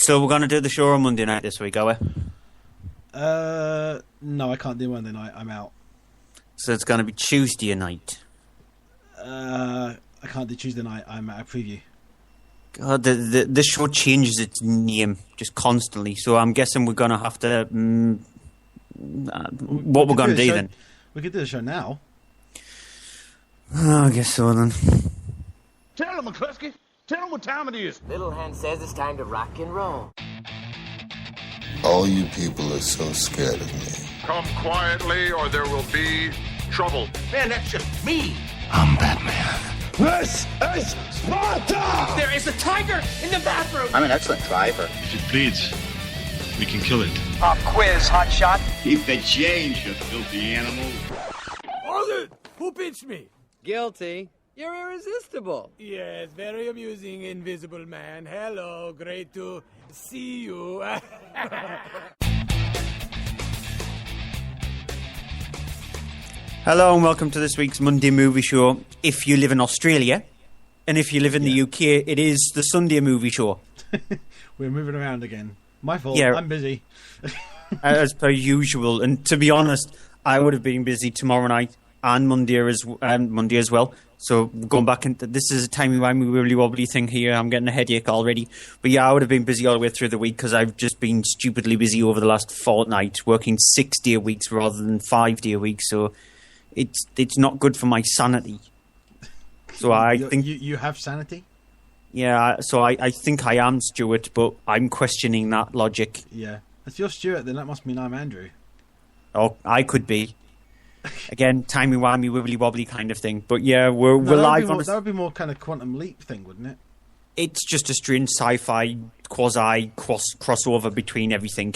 So we're going to do the show on Monday night this week, are we? No, I can't do Monday night. I'm out. So it's going to be Tuesday night. I can't do Tuesday night. I'm at a preview. God, the show changes its name just constantly. So I'm guessing we're going to have to... what we're going to do then? We could do the show now. Oh, I guess so then. Tell him, McCluskey. Tell him what time it is. Little Hen says it's time to rock and roll. All you people are so scared of me. Come quietly or there will be trouble. Man, that's just me. I'm Batman. This is Sparta! There is a tiger in the bathroom. I'm an excellent driver. If it bleeds, we can kill it. Pop quiz, hot shot. Keep the change, you filthy animal. Hold it! Who pinched me? Guilty. You're irresistible. Yes, very amusing, Invisible Man. Hello, great to see you. Hello and welcome to this week's Monday Movie Show. If you live in Australia, and if you live in the UK, it is the Sunday Movie Show. We're moving around again. My fault. Yeah. I'm busy. As per usual. And to be honest, I would have been busy tomorrow night and Monday as well. So going back into this is a timey-wimey wibbly-wobbly thing here. I'm getting a headache already. But yeah, I would have been busy all the way through the week because I've just been stupidly busy over the last fortnight, working 6-day weeks rather than 5-day weeks. So it's not good for my sanity. So I think you have sanity. Yeah, so I think I am Stuart, but I'm questioning that logic. Yeah, if you're Stuart, then that must mean I'm Andrew. Oh, I could be. Again, timey-wimey, wibbly-wobbly kind of thing. But yeah, we're live on... That would be more kind of Quantum Leap thing, wouldn't it? It's just a strange sci-fi crossover between everything.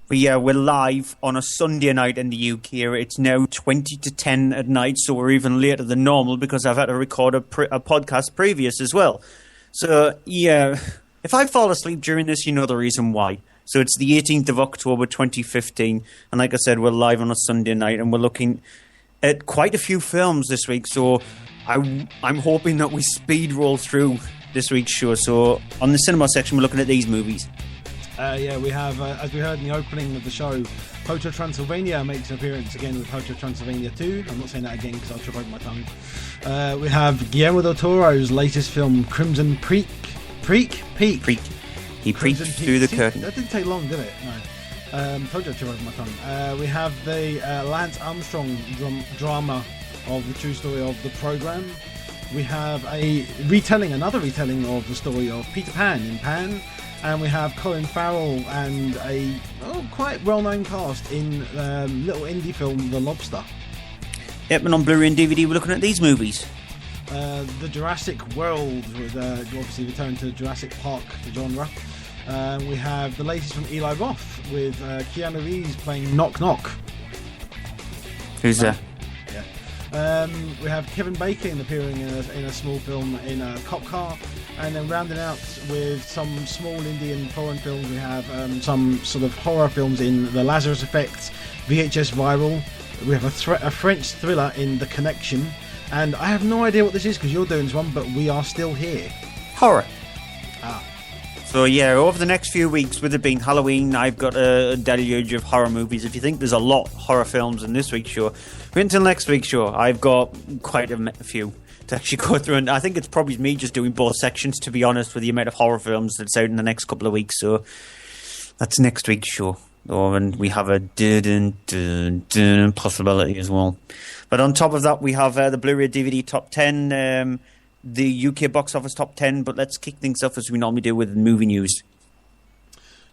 But yeah, we're live on a Sunday night in the UK. It's now 20 to 10 at night, so we're even later than normal because I've had to record a podcast previous as well. So yeah, if I fall asleep during this, you know the reason why. So it's the 18th of October 2015, and like I said, we're live on a Sunday night, and we're looking at quite a few films this week. So I'm hoping that we speed roll through this week's show. So on the cinema section, we're looking at these movies. Yeah, we have, as we heard in the opening of the show, Hotel Transylvania makes an appearance again with Hotel Transylvania 2. I'm not saying that again because I'll trip over my tongue. We have Guillermo del Toro's latest film, Crimson Peak. He preached through the curtain. That didn't take long, did it? No. Told you I tripped over my tongue. We have the Lance Armstrong drama of the true story of the programme. We have another retelling of the story of Peter Pan in Pan. And we have Colin Farrell and a quite well-known cast in little indie film The Lobster. Yep, and on Blu-ray and DVD we're looking at these movies. The Jurassic World, with obviously return to Jurassic Park, the genre. We have the latest from Eli Roth with Keanu Reeves playing Knock Knock. Who's that? Yeah. We have Kevin Bacon appearing in a small film in a cop car. And then rounding out with some small Indian foreign films, we have some sort of horror films in The Lazarus Effect, VHS Viral. We have a French thriller in The Connection. And I have no idea what this is because you're doing this one, but we are still here. Horror. So yeah, over the next few weeks, with it being Halloween, I've got a deluge of horror movies. If you think there's a lot of horror films in this week's show, wait until next week's show. I've got quite a few to actually go through, and I think it's probably me just doing both sections, to be honest, with the amount of horror films that's out in the next couple of weeks. So that's next week's show. Oh, and we have a possibility as well. But on top of that, we have the Blu-ray DVD top 10, the UK box office top 10. But let's kick things off as we normally do with movie news.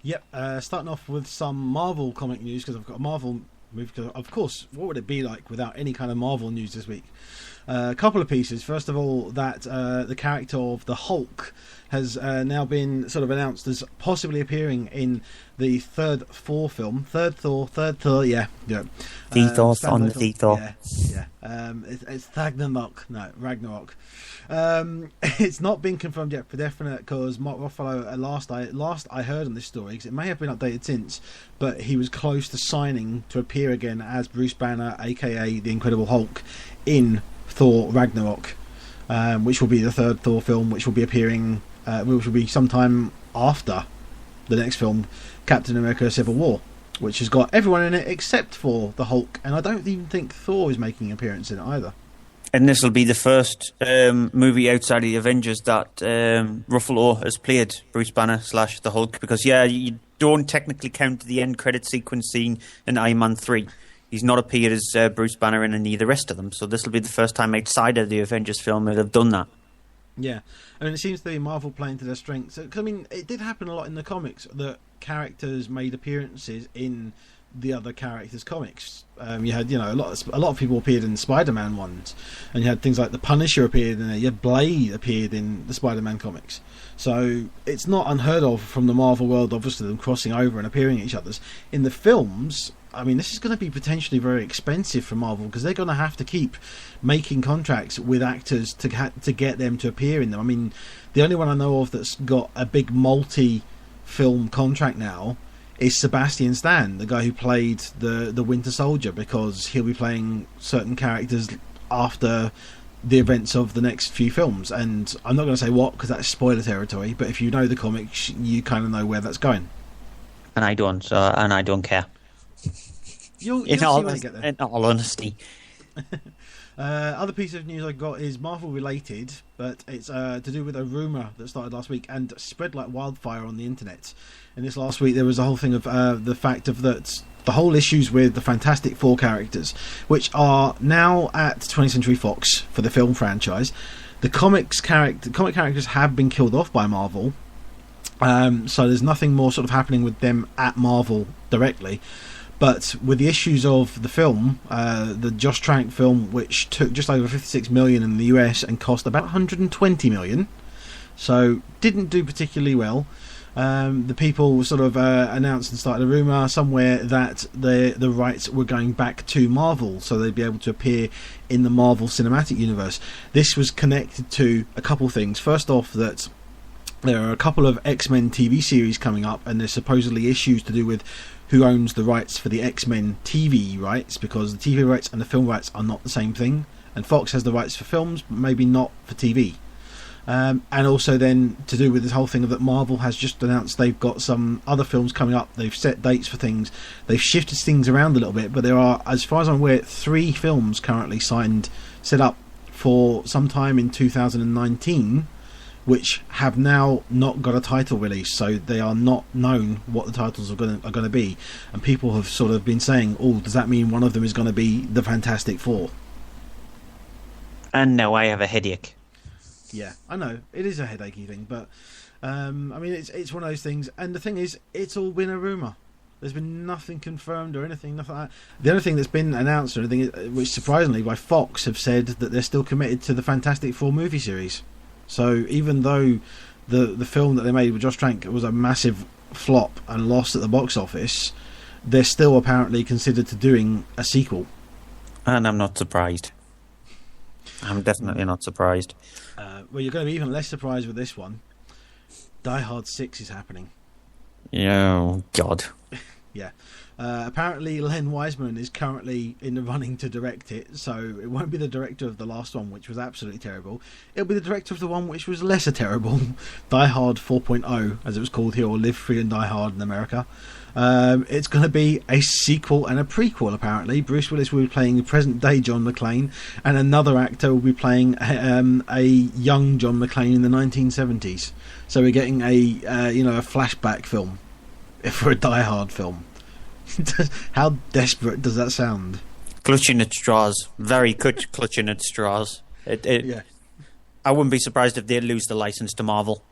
Yep, starting off with some Marvel comic news because I've got a Marvel movie. Of course, what would it be like without any kind of Marvel news this week? A couple of pieces. First of all, that the character of the Hulk has now been sort of announced as possibly appearing in the third Thor film. Third Thor, yeah. The Thor on the Thor. Yeah. It's Ragnarok. It's not been confirmed yet for definite because Mark Ruffalo, last I heard on this story, because it may have been updated since, but he was close to signing to appear again as Bruce Banner, aka the Incredible Hulk, in Thor Ragnarok, which will be the third Thor film, which will be appearing, which will be sometime after the next film, Captain America: Civil War, which has got everyone in it except for the Hulk, and I don't even think Thor is making an appearance in it either. And this will be the first movie outside of the Avengers that Ruffalo has played Bruce Banner / the Hulk, because you don't technically count the end credit sequence scene in Iron Man 3. He's not appeared as Bruce Banner in any of the rest of them, so this will be the first time outside of the Avengers film that they've done that. Yeah, I mean, it seems to be Marvel playing to their strengths. Cause, I mean, it did happen a lot in the comics that characters made appearances in the other characters' comics. You had, a lot of people appeared in Spider-Man ones, and you had things like the Punisher appeared in there. You had Blade appeared in the Spider-Man comics. So it's not unheard of from the Marvel world, obviously, them crossing over and appearing at each other's. In the films, I mean, this is going to be potentially very expensive for Marvel, because they're going to have to keep making contracts with actors to get them to appear in them. I mean, the only one I know of that's got a big multi-film contract now is Sebastian Stan, the guy who played the Winter Soldier, because he'll be playing certain characters after the events of the next few films. And I'm not going to say what, because that's spoiler territory, but if you know the comics, you kind of know where that's going. And I don't care. You'll see when I get there. In all honesty. Other piece of news I got is Marvel related, but it's to do with a rumour that started last week and spread like wildfire on the internet. And this last week there was a whole thing of the fact of that the whole issues with the Fantastic Four characters, which are now at 20th Century Fox for the film franchise. The comic characters have been killed off by Marvel, so there's nothing more sort of happening with them at Marvel directly. But with the issues of the film, the Josh Trank film, which took just over 56 million in the US and cost about 120 million, so didn't do particularly well. The people sort of announced and started a rumour somewhere that the rights were going back to Marvel, so they'd be able to appear in the Marvel Cinematic Universe. This was connected to a couple things. First off, that there are a couple of X-Men TV series coming up, and there's supposedly issues to do with who owns the rights for the X-Men TV rights, because the TV rights and the film rights are not the same thing, and Fox has the rights for films but maybe not for TV. And also then to do with this whole thing of that Marvel has just announced they've got some other films coming up. They've set dates for things, they've shifted things around a little bit, but there are, as far as I'm aware, 3 films currently set up for sometime in 2019, which have now not got a title release, so they are not known what the titles are going to be. And people have sort of been saying, "Oh, does that mean one of them is going to be the Fantastic Four?" And now I have a headache. Yeah, I know it is a headachy thing, but I mean, it's one of those things. And the thing is, it's all been a rumor. There's been nothing confirmed or anything like that. The only thing that's been announced, or anything, which surprisingly by Fox, have said that they're still committed to the Fantastic Four movie series. So even though the film that they made with Josh Trank was a massive flop and lost at the box office, they're still apparently considered to doing a sequel. And I'm not surprised. I'm definitely not surprised. Well, you're going to be even less surprised with this one. Die Hard 6 is happening. Oh, God. Yeah. Apparently Len Wiseman is currently in the running to direct it, so it won't be the director of the last one, which was absolutely terrible. It'll be the director of the one which was lesser terrible, Die Hard 4.0, as it was called here, or Live Free and Die Hard in America. It's going to be a sequel and a prequel, apparently. Bruce Willis will be playing the present-day John McClane, and another actor will be playing a young John McClane in the 1970s. So we're getting a flashback film for a Die Hard film. How desperate does that sound? Clutching at straws. Very clutching at straws. Yeah. I wouldn't be surprised if they lose the license to Marvel.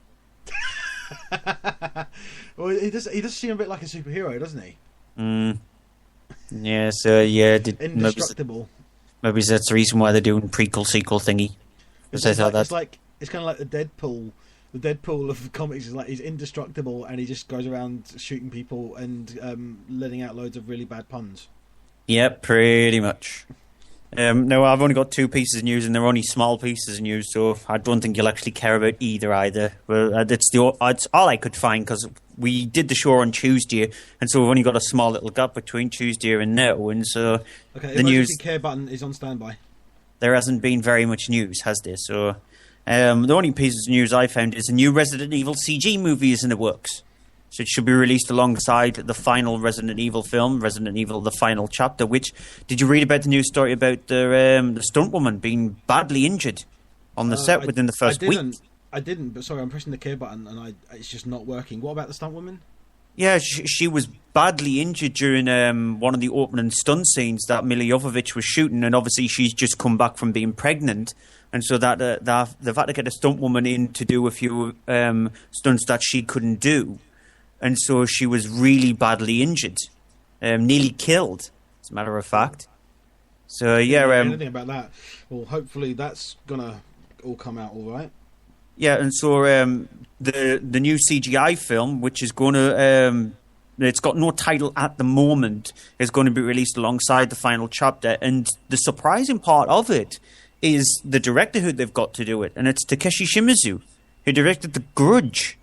Well, he does seem a bit like a superhero, doesn't he? Yeah, so yeah. Indestructible. Maybe that's the reason why they're doing prequel-sequel thingy. It's kind of like the Deadpool. The Deadpool of the comics is like he's indestructible and he just goes around shooting people and letting out loads of really bad puns. Yeah, pretty much. No, I've only got 2 pieces of news, and they're only small pieces of news, so I don't think you'll actually care about either. Well, it's all I could find, because we did the show on Tuesday, and so we've only got a small little gap between Tuesday and now, and so okay, the news care button is on standby. There hasn't been very much news, has there? So the only pieces of news I found is a new Resident Evil CG movie is in the works. So it should be released alongside the final Resident Evil film, Resident Evil: The Final Chapter. Which, did you read about the news story about the stunt woman being badly injured on the set within the first week? I didn't, but sorry, I'm pressing the K button and it's just not working. What about the stunt woman? Yeah, she was badly injured during one of the opening stunt scenes that Mila Jovovich was shooting, and obviously she's just come back from being pregnant, and so that they've had to get a stunt woman in to do a few stunts that she couldn't do, and so she was really badly injured, nearly killed, as a matter of fact. So yeah, anything about that? Well, hopefully that's gonna all come out all right. Yeah, and so the new CGI film, which is going to, it's got no title at the moment, is going to be released alongside the final chapter. And the surprising part of it is the director who they've got to do it, and it's Takeshi Shimizu, who directed The Grudge.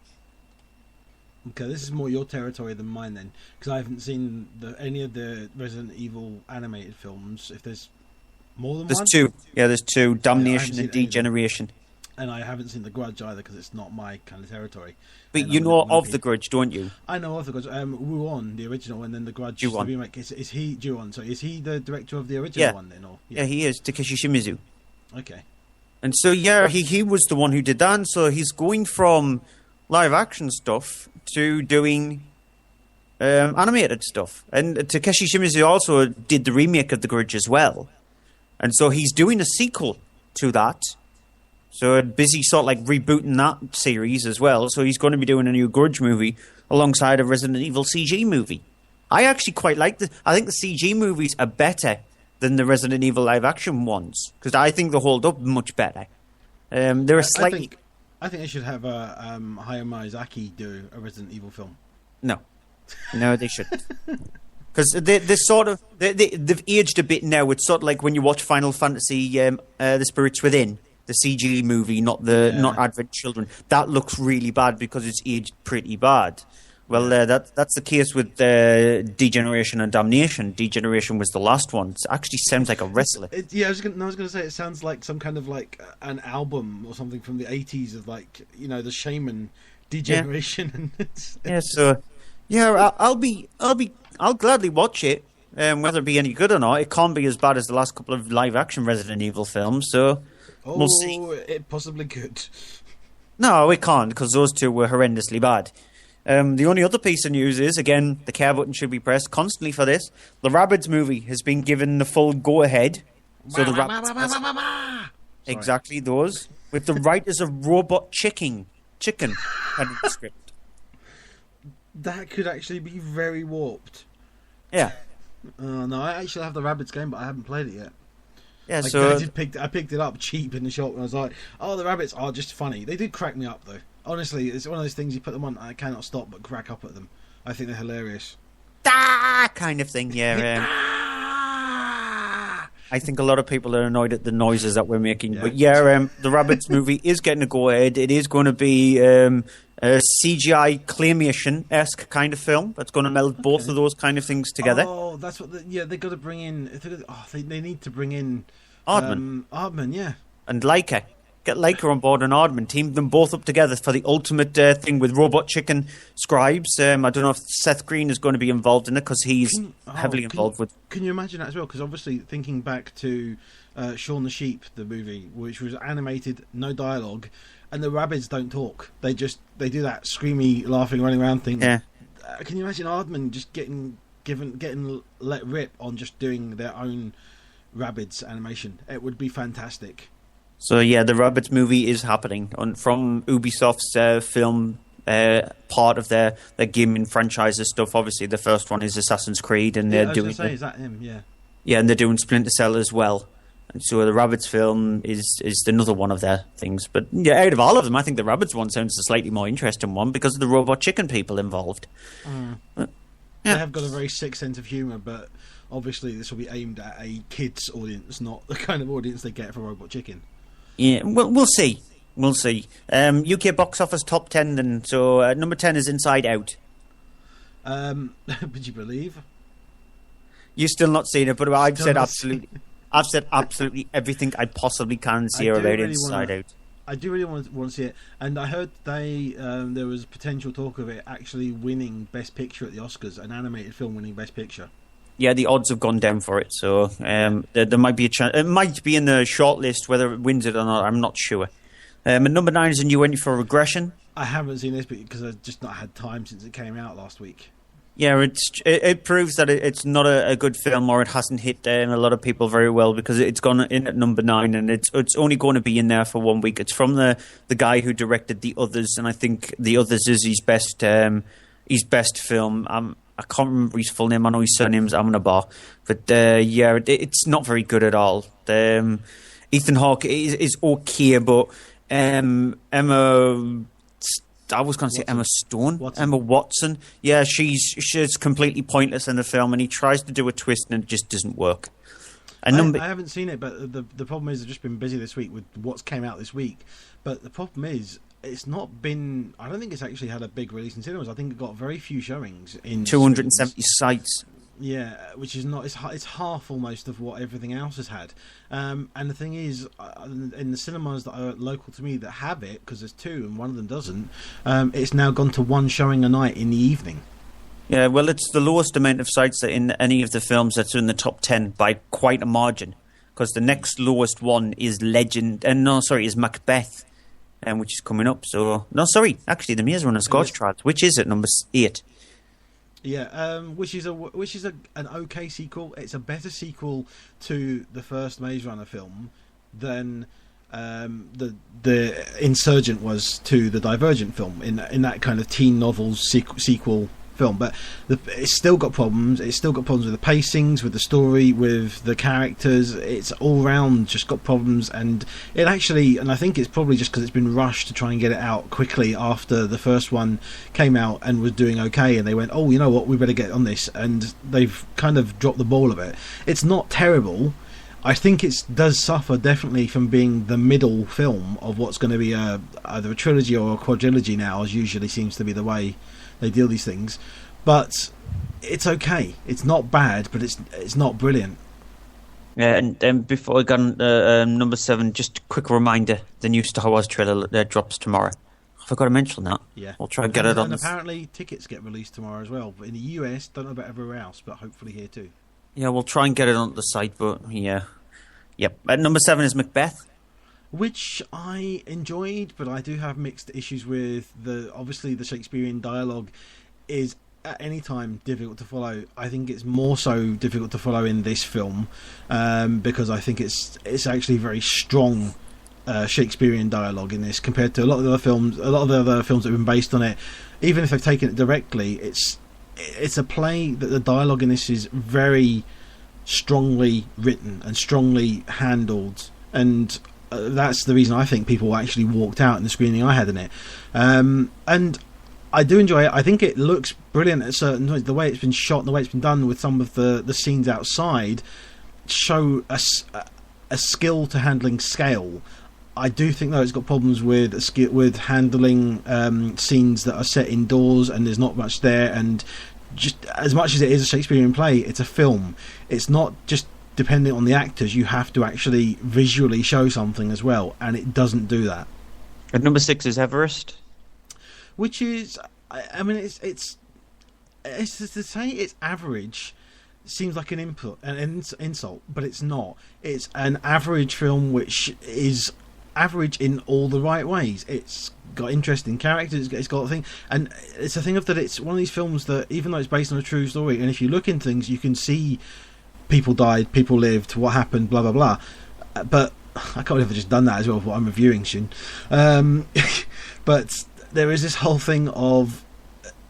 Okay, this is more your territory than mine then, because I haven't seen any of the Resident Evil animated films. If there's more than one? There's two. Yeah, there's two, Damnation and Degeneration. And I haven't seen The Grudge either because it's not my kind of territory. But you know of The Grudge, don't you? I know of The Grudge. Wu-on, the original, and then The Grudge, the remake. Is he Ju-on? So is he the director of the original one then? Or, yeah, he is, Takeshi Shimizu. Okay. And so, yeah, he was the one who did that. And so he's going from live action stuff to doing animated stuff. And Takeshi Shimizu also did the remake of The Grudge as well. And so he's doing a sequel to that. So busy sort of like rebooting that series as well. So he's going to be doing a new Grudge movie alongside a Resident Evil CG movie. I actually quite like I think the CG movies are better than the Resident Evil live action ones because I think they hold up much better. They're a slightly. I think they should have Hayao Miyazaki do a Resident Evil film. No, they shouldn't. Because they've aged a bit now. It's sort of like when you watch Final Fantasy, The Spirits Within. The CG movie, not Advent Children. That looks really bad because it's aged pretty bad. Well, that's the case with Degeneration and Damnation. Degeneration was the last one. It actually sounds like a wrestler. I was going to say it sounds like some kind of like an album or something from the 80s of like the Shaman Degeneration. I'll gladly watch it. Whether it be any good or not, it can't be as bad as the last couple of live action Resident Evil films. So. We'll see. It possibly could. No, it can't, because those two were horrendously bad. The only other piece of news is, again, the care button should be pressed constantly for this. The Rabbids movie has been given the full go-ahead. So the Rabbids... Exactly those. With the writers of Robot Chicken had the script. That could actually be very warped. Yeah. No, I actually have the Rabbids game, but I haven't played it yet. Yeah, so I picked it up cheap in the shop and I was like, oh, the rabbits are just funny. They did crack me up though. Honestly, it's one of those things you put them on, I cannot stop but crack up at them. I think they're hilarious. Kind of thing, yeah. I think a lot of people are annoyed at the noises that we're making. Yeah. But yeah, the Rabbids movie is getting a go-ahead. It is going to be a CGI claymation-esque kind of film that's going to meld both of those kind of things together. Oh, that's what... they've got to bring in... They need to bring in... Aardman. Aardman, yeah. And Leica. Get Leica on board and Aardman. Team them both up together for the ultimate thing with Robot Chicken scribes. I don't know if Seth Green is going to be involved in it because he's heavily involved with... Can you imagine that as well? Because obviously, thinking back to Shaun the Sheep, the movie, which was animated, no dialogue, and the rabbits don't talk. They do that screamy, laughing, running around thing. Yeah. Can you imagine Aardman just getting let rip on just doing their own Rabbids animation? It would be fantastic. So yeah, the Rabbids movie is happening from Ubisoft's film part of their gaming franchises stuff. Obviously, the first one is Assassin's Creed, and they're doing. Is that him? Yeah. Yeah, and they're doing Splinter Cell as well. And so the Rabbids film is another one of their things. But yeah, out of all of them, I think the Rabbids one sounds a slightly more interesting one because of the Robot Chicken people involved. But, yeah. They have got a very sick sense of humour, but obviously this will be aimed at a kids' audience, not the kind of audience they get for Robot Chicken. Yeah, we'll see. We'll see. UK box office top 10, then. So number 10 is Inside Out. Would you believe? You've still not seen it, but I've said absolutely everything I possibly can say about Inside Out. I do really want to see it, and I heard there was potential talk of it actually winning Best Picture at the Oscars, an animated film winning Best Picture. Yeah, the odds have gone down for it, so there might be a chance. It might be in the shortlist. Whether it wins it or not, I'm not sure. And number 9 is a new entry for Regression. I haven't seen this because I've just not had time since it came out last week. Yeah, it proves that it's not a good film, or it hasn't hit a lot of people very well, because it's gone in at number 9, and it's only going to be in there for 1 week. It's from the guy who directed The Others, and I think The Others is his best film. I can't remember his full name. I know his surname's Amnabar, but it's not very good at all. Ethan Hawke is okay, but Emma. I was going to say Emma Stone. Emma Watson. Yeah, she's completely pointless in the film, and he tries to do a twist and it just doesn't work. I haven't seen it, but the problem is I've just been busy this week with what's came out this week. But the problem is it's not been... I don't think it's actually had a big release in cinemas. I think it got very few showings in 270 sites. Yeah, which is not... It's half almost of what everything else has had. And the thing is, in the cinemas that are local to me that have it, because there's 2 and one of them doesn't, it's now gone to 1 showing a night in the evening. Yeah, well, it's the lowest amount of sites that in any of the films that's in the top 10 by quite a margin, because the next lowest one is is Macbeth, which is coming up. Actually, the Maze Runner Scorch Trials, which is at number 8. Yeah, which is an okay sequel. It's a better sequel to the first Maze Runner film than the Insurgent was to the Divergent film in that kind of teen novel sequel film. But it's still got problems. It's still got problems with the pacings, with the story, with the characters. It's all round just got problems, and it actually, and I think it's probably just because it's been rushed to try and get it out quickly after the first one came out and was doing okay, and they went, oh, you know what, we better get on this, and they've kind of dropped the ball a bit. It's not terrible. I think it does suffer definitely from being the middle film of what's going to be either a trilogy or a quadrilogy now, as usually seems to be the way they deal these things. But it's okay. It's not bad, but it's not brilliant. Yeah, and before I got on number 7, just a quick reminder: the new Star Wars trailer drops tomorrow. I forgot to mention that. Yeah, I'll try and get it on. And apparently, tickets get released tomorrow as well. But in the US, don't know about everywhere else, but hopefully here too. Yeah, we'll try and get it on the site, but yeah. Yep. At number 7 is Macbeth, which I enjoyed, but I do have mixed issues with. Obviously the Shakespearean dialogue is at any time difficult to follow. I think it's more so difficult to follow in this film because I think it's actually very strong Shakespearean dialogue in this compared to a lot of the other films. A lot of the other films that have been based on it, even if they've taken it directly, it's a play that the dialogue in this is very strongly written and strongly handled, and that's the reason I think people actually walked out in the screening I had in it. And I do enjoy it. I think it looks brilliant at certain times. The way it's been shot and the way it's been done with some of the scenes outside show a skill to handling scale. I do think though it's got problems with handling scenes that are set indoors and there's not much there, and just as much as it is a Shakespearean play, it's a film. It's not just dependent on the actors. You have to actually visually show something as well, and it doesn't do that. At number 6 is Everest, which is, I mean, it's to say it's average seems like an insult, but it's not. It's an average film which is average in all the right ways. It's got interesting characters, it's got a thing, and it's a thing of that it's one of these films that even though it's based on a true story, and if you look into things you can see people died, people lived, what happened, blah blah blah, but I can't believe I've just done that as well for what I'm reviewing soon. But there is this whole thing of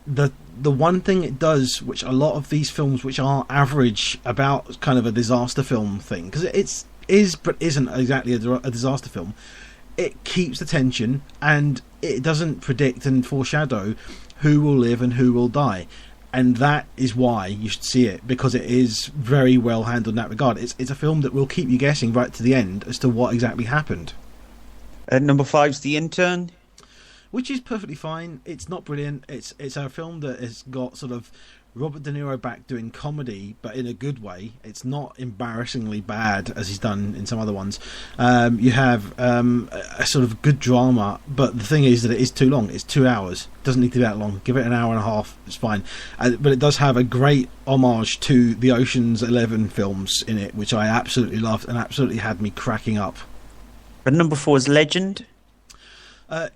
the one thing it does, which a lot of these films which are average about kind of a disaster film thing, because it is but isn't exactly a disaster film, it keeps the tension and it doesn't predict and foreshadow who will live and who will die, and that is why you should see it, because it is very well handled in that regard. It's a film that will keep you guessing right to the end as to what exactly happened. Number 5's The Intern, which is perfectly fine. It's not brilliant. It's a film that has got sort of Robert De Niro back doing comedy, but in a good way. It's not embarrassingly bad as he's done in some other ones. You have a sort of good drama, but the thing is that it is too long. It's 2 hours. It doesn't need to be that long. Give it an hour and a half. It's fine. But it does have a great homage to the Ocean's 11 films in it, which I absolutely loved and absolutely had me cracking up. And number 4 is Legend.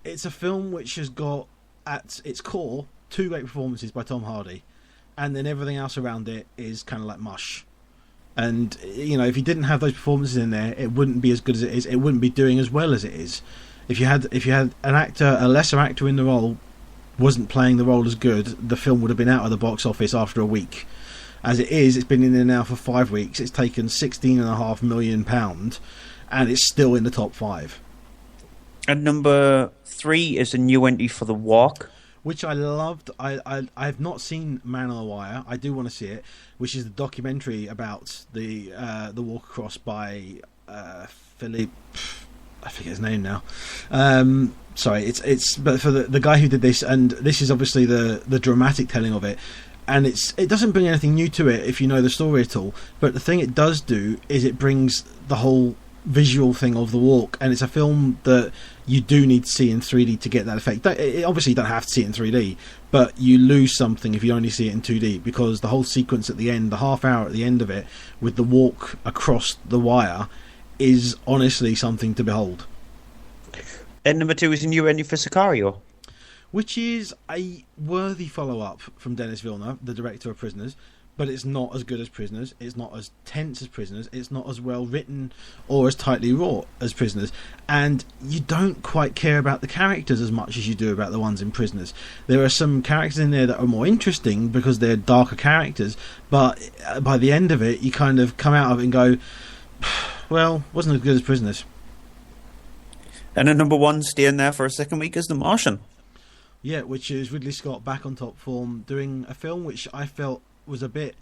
It's a film which has got, at its core, 2 great performances by Tom Hardy. And then everything else around it is kind of like mush. And, you know, if you didn't have those performances in there, it wouldn't be as good as it is. It wouldn't be doing as well as it is. If you had an actor, a lesser actor in the role, wasn't playing the role as good, the film would have been out of the box office after a week. As it is, it's been in there now for 5 weeks. It's taken £16.5 million, and it's still in the top 5. And number 3 is a new entry for The Walk, which I loved. I've not seen Man on the Wire. I do want to see it, which is the documentary about the walk across by Philippe. I forget his name now. Sorry, it's but for the guy who did this, and this is obviously the dramatic telling of it. And it doesn't bring anything new to it if you know the story at all. But the thing it does do is it brings the whole visual thing of the walk, and it's a film that you do need to see in 3D to get that effect. Obviously you don't have to see it in 3D, but you lose something if you only see it in 2D, because the whole sequence at the end, the half hour at the end of it with the walk across the wire, is honestly something to behold. And number 2 is a new entry for Sicario, which is a worthy follow-up from Denis Villeneuve, the director of Prisoners, but it's not as good as Prisoners, it's not as tense as Prisoners, it's not as well written or as tightly wrought as Prisoners, and you don't quite care about the characters as much as you do about the ones in Prisoners. There are some characters in there that are more interesting because they're darker characters, but by the end of it you kind of come out of it and go, well, wasn't as good as Prisoners. And at number 1, staying there for a second week, is The Martian. Yeah, which is Ridley Scott back on top form, doing a film which I felt was a bit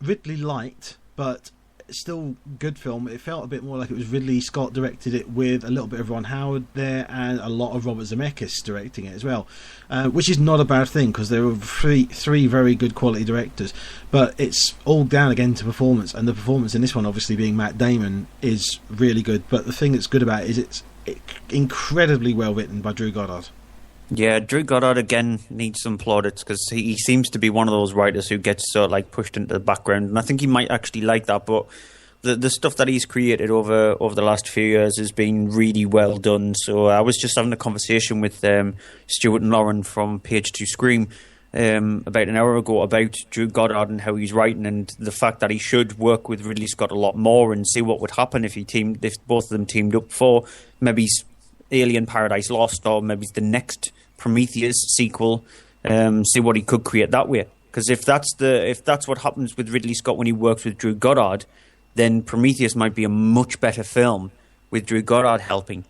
Ridley light, but still good film. It felt a bit more like it was Ridley Scott directed it with a little bit of Ron Howard there and a lot of Robert Zemeckis directing it as well, which is not a bad thing because there were three very good quality directors, but it's all down again to performance, and the performance in this one, obviously being Matt Damon, is really good. But the thing that's good about it is it's incredibly well written by Drew Goddard. Yeah, Drew Goddard again needs some plaudits because he seems to be one of those writers who gets sort of like pushed into the background, and I think he might actually like that. But the stuff that he's created over the last few years has been really well done. So I was just having a conversation with Stuart and Lauren from Page 2 Scream about an hour ago about Drew Goddard and how he's writing, and the fact that he should work with Ridley Scott a lot more and see what would happen if both of them teamed up for maybe Alien Paradise Lost or maybe the next Prometheus sequel, see what he could create that way. Because if that's what happens with Ridley Scott when he works with Drew Goddard, then Prometheus might be a much better film with Drew Goddard helping.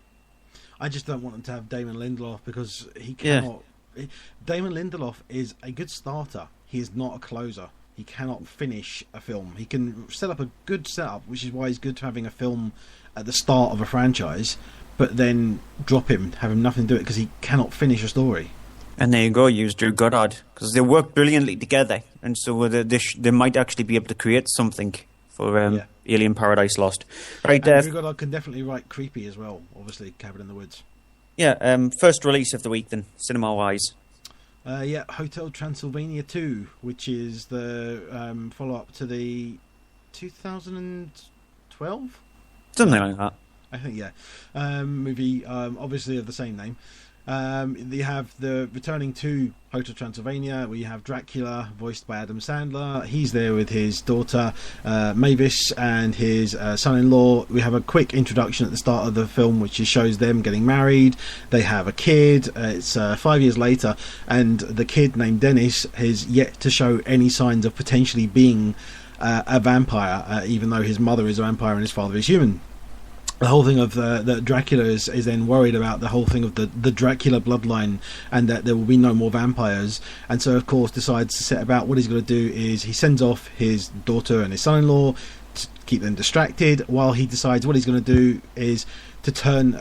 I just don't want him to have Damon Lindelof because he cannot. Yeah. Damon Lindelof is a good starter. He is not a closer. He cannot finish a film. He can set up a good setup, which is why he's good to having a film at the start of a franchise, but then drop him, have him nothing to do it because he cannot finish a story. And there you go, use Drew Goddard, because they work brilliantly together, and so they might actually be able to create something for Alien Paradise Lost. Right, Drew Goddard can definitely write creepy as well, obviously, Cabin in the Woods. Yeah, first release of the week then, cinema-wise. Hotel Transylvania 2, which is the follow-up to the 2012? Something like that. I think, yeah. Movie, obviously of the same name. They have the returning to Hotel Transylvania, where you have Dracula, voiced by Adam Sandler. He's there with his daughter, Mavis, and his son-in-law. We have a quick introduction at the start of the film, which shows them getting married. They have a kid. It's 5 years later, and the kid, named Dennis, has yet to show any signs of potentially being a vampire, even though his mother is a vampire and his father is human. The whole thing of that Dracula is then worried about the whole thing of the Dracula bloodline, and that there will be no more vampires, and so of course decides to set about what he's going to do is he sends off his daughter and his son-in-law to keep them distracted, while he decides what he's going to do is to turn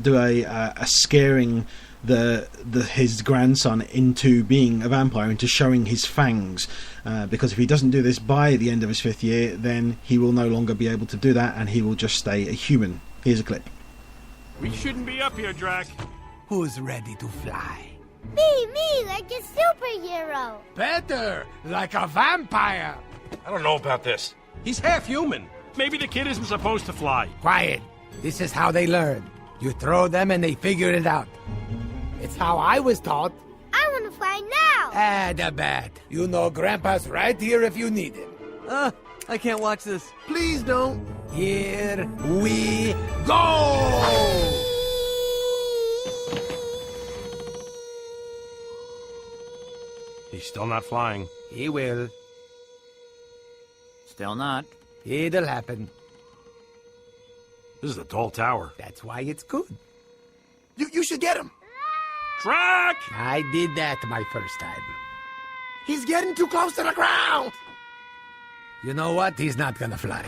do a scaring his grandson into being a vampire, into showing his fangs, because if he doesn't do this by the end of his 5th year, then he will no longer be able to do that, and he will just stay a human. Here's a clip. We shouldn't be up here, Drac. Who's ready to fly? Me, like a superhero. Better, like a vampire. I don't know about this. He's half human. Maybe the kid isn't supposed to fly. Quiet. This is how they learn. You throw them and they figure it out. It's how I was taught. I want to fly now. The bat. You know Grandpa's right here if you need him. I can't watch this. Please don't. Here we go! He's still not flying. He will. Still not. It'll happen. This is a tall tower. That's why it's good. You should get him. Drac! I did that my first time. He's getting too close to the ground. You know what? He's not gonna fly.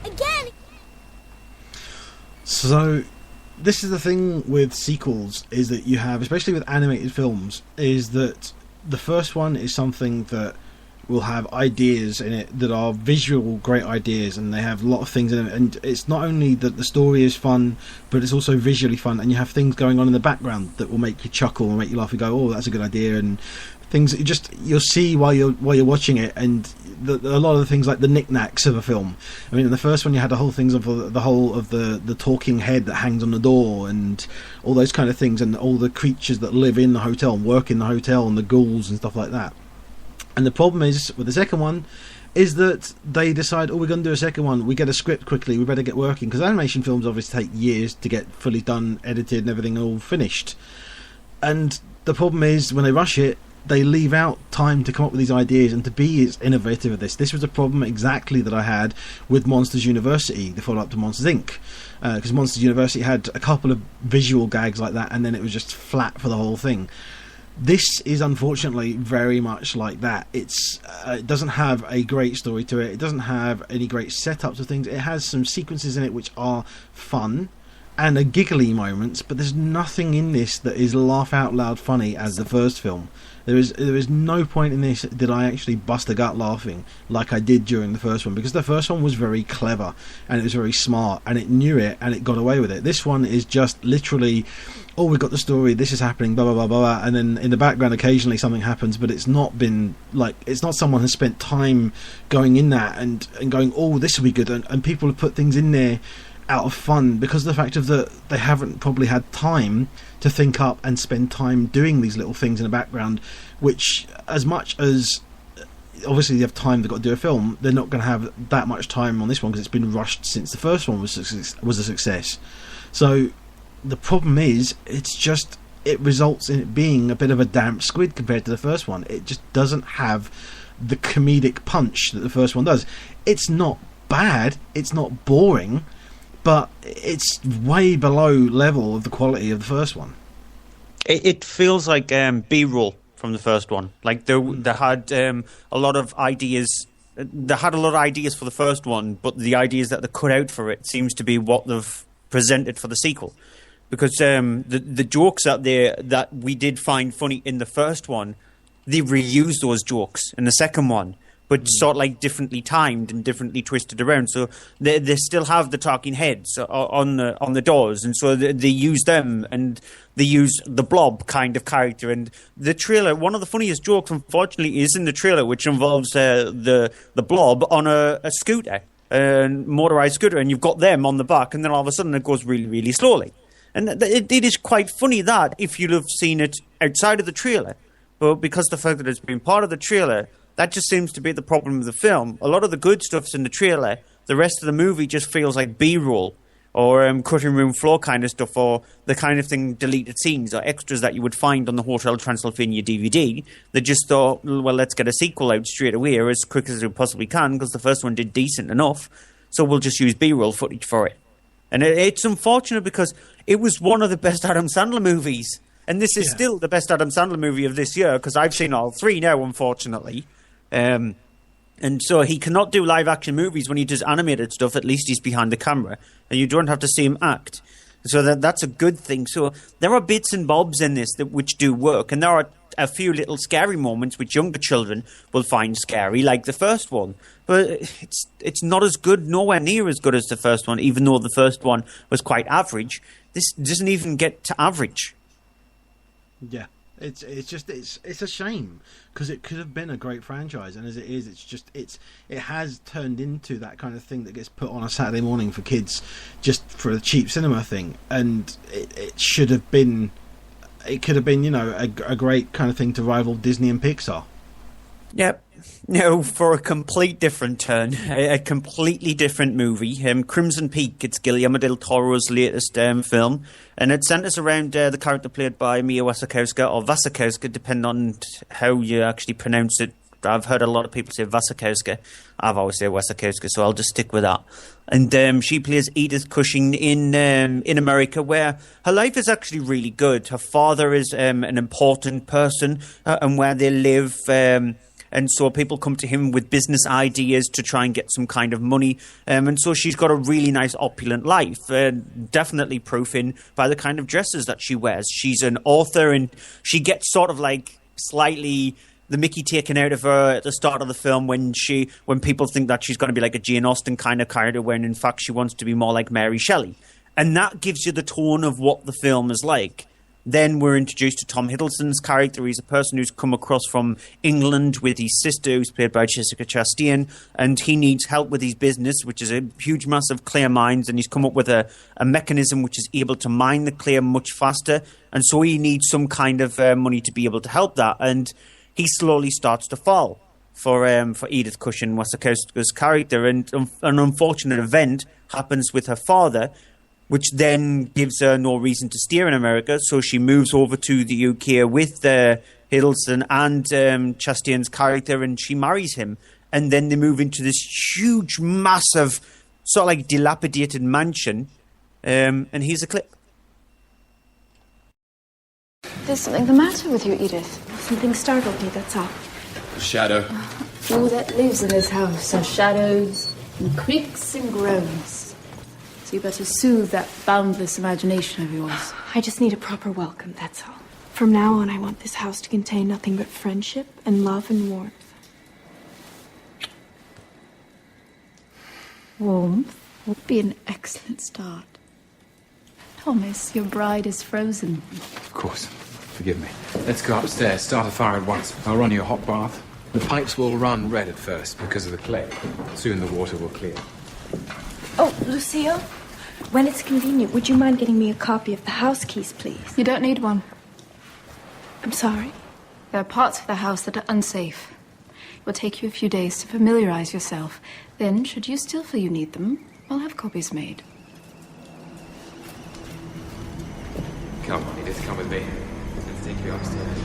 Again. So, this is the thing with sequels, is that you have, especially with animated films, is that the first one is something that will have ideas in it that are visual great ideas, and they have a lot of things in it, and it's not only that the story is fun, but it's also visually fun, and you have things going on in the background that will make you chuckle and make you laugh and go, oh, that's a good idea, and things that you'll see while you're watching it, and a lot of the things like the knickknacks of a film. I mean, in the first one you had the whole things of the talking head that hangs on the door, and all those kind of things, and all the creatures that live in the hotel and work in the hotel, and the ghouls and stuff like that. And the problem is with the second one is that they decide, oh, we're going to do a second one, we get a script quickly, we better get working, because animation films obviously take years to get fully done, edited and everything all finished. And the problem is when they rush it, they leave out time to come up with these ideas and to be as innovative as this. This was a problem exactly that I had with Monsters University, the follow-up to Monsters Inc. Because Monsters University had a couple of visual gags like that, and then it was just flat for the whole thing. This is unfortunately very much like that. It doesn't have a great story to it. It doesn't have any great setups of things. It has some sequences in it which are fun and are giggly moments, but there's nothing in this that is laugh out loud funny as the first film. There is no point in this did I actually bust a gut laughing like I did during the first one, because the first one was very clever and it was very smart and it knew it and it got away with it. This one is just literally, oh, we've got the story, this is happening, blah blah blah blah, and then in the background occasionally something happens, but it's not been like, it's not someone has spent time going in that and going, oh, this will be good, and people have put things in there out of fun because of the fact of that they haven't probably had time to think up and spend time doing these little things in the background, which, as much as obviously they have time, they've got to do a film, they're not going to have that much time on this one because it's been rushed since the first one was a success. So the problem is, it results in it being a bit of a damp squid compared to the first one. It just doesn't have the comedic punch that the first one does. It's not bad, it's not boring, but it's way below level of the quality of the first one. It feels like B-roll from the first one. Like they had a lot of ideas. They had a lot of ideas for the first one, but the ideas that they cut out for it seems to be what they've presented for the sequel. Because the jokes out there that we did find funny in the first one, they reused those jokes in the second one, but sort of like differently timed and differently twisted around. So they still have the talking heads on the doors, and so they use them, and they use the blob kind of character. And the trailer, one of the funniest jokes, unfortunately, is in the trailer, which involves the blob on a scooter, a motorized scooter, and you've got them on the back, and then all of a sudden it goes really, really slowly. And it is quite funny that if you'd have seen it outside of the trailer, but because the fact that it's been part of the trailer, that just seems to be the problem with the film. A lot of the good stuff's in the trailer. The rest of the movie just feels like B-roll or cutting room floor kind of stuff, or the kind of thing, deleted scenes or extras that you would find on the Hotel Transylvania DVD. They just thought, well, let's get a sequel out straight away or as quick as we possibly can because the first one did decent enough, so we'll just use B-roll footage for it. And it's unfortunate because it was one of the best Adam Sandler movies. And this is still the best Adam Sandler movie of this year because I've seen all three now, unfortunately. And And so he cannot do live-action movies. When he does animated stuff, at least he's behind the camera, and you don't have to see him act. So that's a good thing. So there are bits and bobs in this which do work, and there are a few little scary moments which younger children will find scary, like the first one. But it's not as good, nowhere near as good as the first one, even though the first one was quite average. This doesn't even get to average. Yeah. It's a shame, because it could have been a great franchise, and as it is, it has turned into that kind of thing that gets put on a Saturday morning for kids, just for a cheap cinema thing. And it should have been, it could have been, a great kind of thing to rival Disney and Pixar. Yep. No, for a complete different turn, a completely different movie. Crimson Peak, it's Guillermo del Toro's latest film, and it centres around the character played by Mia Wasikowska, or Wasikowska, depending on how you actually pronounce it. I've heard a lot of people say Wasikowska. I've always said Wasikowska, so I'll just stick with that. And she plays Edith Cushing in America, where her life is actually really good. Her father is an important person, and where they live... and so people come to him with business ideas to try and get some kind of money. And so she's got a really nice, opulent life. Definitely proof in by the kind of dresses that she wears. She's an author, and she gets sort of like slightly the mickey taken out of her at the start of the film when people think that she's going to be like a Jane Austen kind of character, when in fact she wants to be more like Mary Shelley. And that gives you the tone of what the film is like. Then we're introduced to Tom Hiddleston's character. He's a person who's come across from England with his sister, who's played by Jessica Chastain, and he needs help with his business, which is a huge, massive clay mines, and he's come up with a mechanism which is able to mine the clay much faster, and so he needs some kind of money to be able to help that, and he slowly starts to fall for Edith Cushing, Wasikowska's character, and an unfortunate event happens with her father, which then gives her no reason to stay in America. So she moves over to the UK with Hiddleston and Chastain's character, and she marries him. And then they move into this huge, massive, sort of like dilapidated mansion. And here's a clip. There's something the matter with you, Edith. Something startled me, that's all. A shadow. All that lives in this house are shadows and creaks and groans. So you better soothe that boundless imagination of yours. I just need a proper welcome, that's all. From now on, I want this house to contain nothing but friendship and love and warmth. Warmth would be an excellent start. Thomas, your bride is frozen. Of course. Forgive me. Let's go upstairs. Start a fire at once. I'll run you a hot bath. The pipes will run red at first because of the clay. Soon the water will clear. Oh, Lucille, when it's convenient, would you mind getting me a copy of the house keys, please? You don't need one. I'm sorry. There are parts of the house that are unsafe. It will take you a few days to familiarize yourself. Then, should you still feel you need them, I'll have copies made. Come on, Edith, come with me. Let's take you upstairs.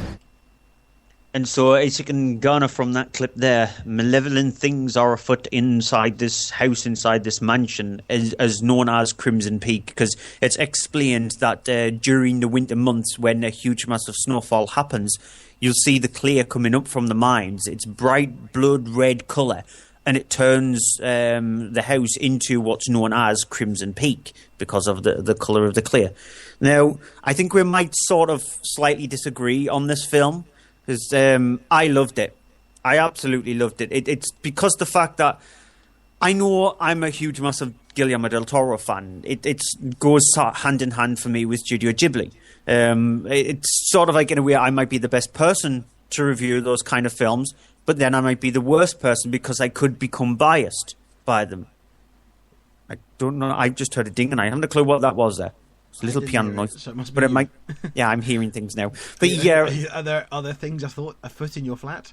And so, as you can garner from that clip there, malevolent things are afoot inside this house, inside this mansion, as known as Crimson Peak, because it's explained that during the winter months, when a huge massive snowfall happens, you'll see the clay coming up from the mines. It's bright blood red colour, and it turns the house into what's known as Crimson Peak because of the colour of the clay. Now, I think we might sort of slightly disagree on this film, because I loved it. I absolutely loved it. It's because the fact that I know I'm a huge, massive Guillermo del Toro fan. It goes hand in hand for me with Studio Ghibli. It's sort of like, in a way, I might be the best person to review those kind of films, but then I might be the worst person because I could become biased by them. I don't know. I just heard a ding and I haven't a clue what that was there. It's a little piano noise, so it must be but it you. might. Yeah, I'm hearing things now. But yeah, are there things afoot in your flat?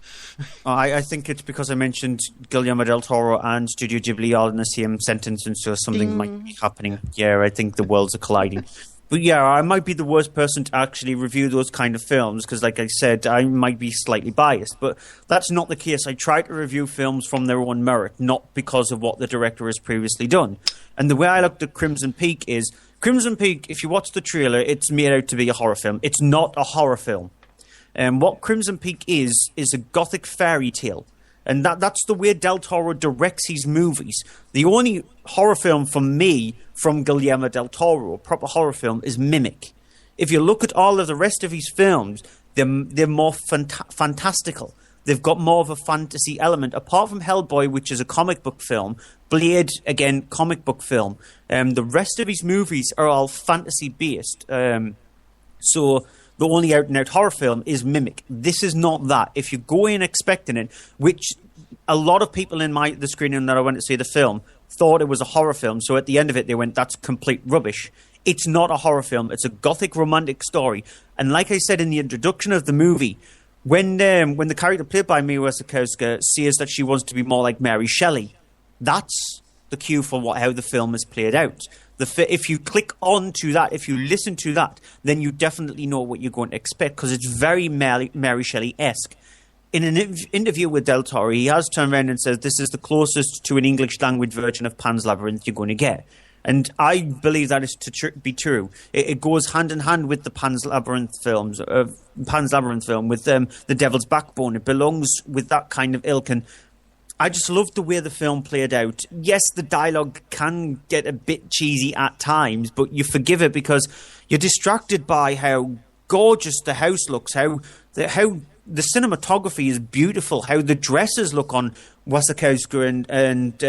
I think it's because I mentioned Guillermo del Toro and Studio Ghibli all in the same sentence, and so something might be happening. Yeah, I think the worlds are colliding. But yeah, I might be the worst person to actually review those kind of films because, like I said, I might be slightly biased. But that's not the case. I try to review films from their own merit, not because of what the director has previously done. And the way I looked at Crimson Peak is, Crimson Peak, if you watch the trailer, it's made out to be a horror film. It's not a horror film. What Crimson Peak is a gothic fairy tale. And that's the way Del Toro directs his movies. The only horror film for me from Guillermo del Toro, a proper horror film, is Mimic. If you look at all of the rest of his films, they're more fantastical. They've got more of a fantasy element. Apart from Hellboy, which is a comic book film, Blade, again, comic book film. The rest of his movies are all fantasy-based. So the only out-and-out horror film is Mimic. This is not that. If you go in expecting it, which a lot of people in the screening that I went to see the film thought it was a horror film, so at the end of it they went, that's complete rubbish. It's not a horror film. It's a gothic romantic story. And like I said in the introduction of the movie, when the character played by Mia Wasikowska says that she wants to be more like Mary Shelley, that's the cue for how the film is played out. If you click on to that, if you listen to that, then you definitely know what you're going to expect, because it's very Mary Shelley-esque. In an interview with Del Toro, he has turned around and says this is the closest to an English language version of Pan's Labyrinth you're going to get. And I believe that is to be true. It goes hand in hand with the Pan's Labyrinth film with The Devil's Backbone. It belongs with that kind of ilk, and I just loved the way the film played out. Yes, the dialogue can get a bit cheesy at times, but you forgive it because you're distracted by how gorgeous the house looks, how the cinematography is beautiful, how the dresses look on Wasikowska and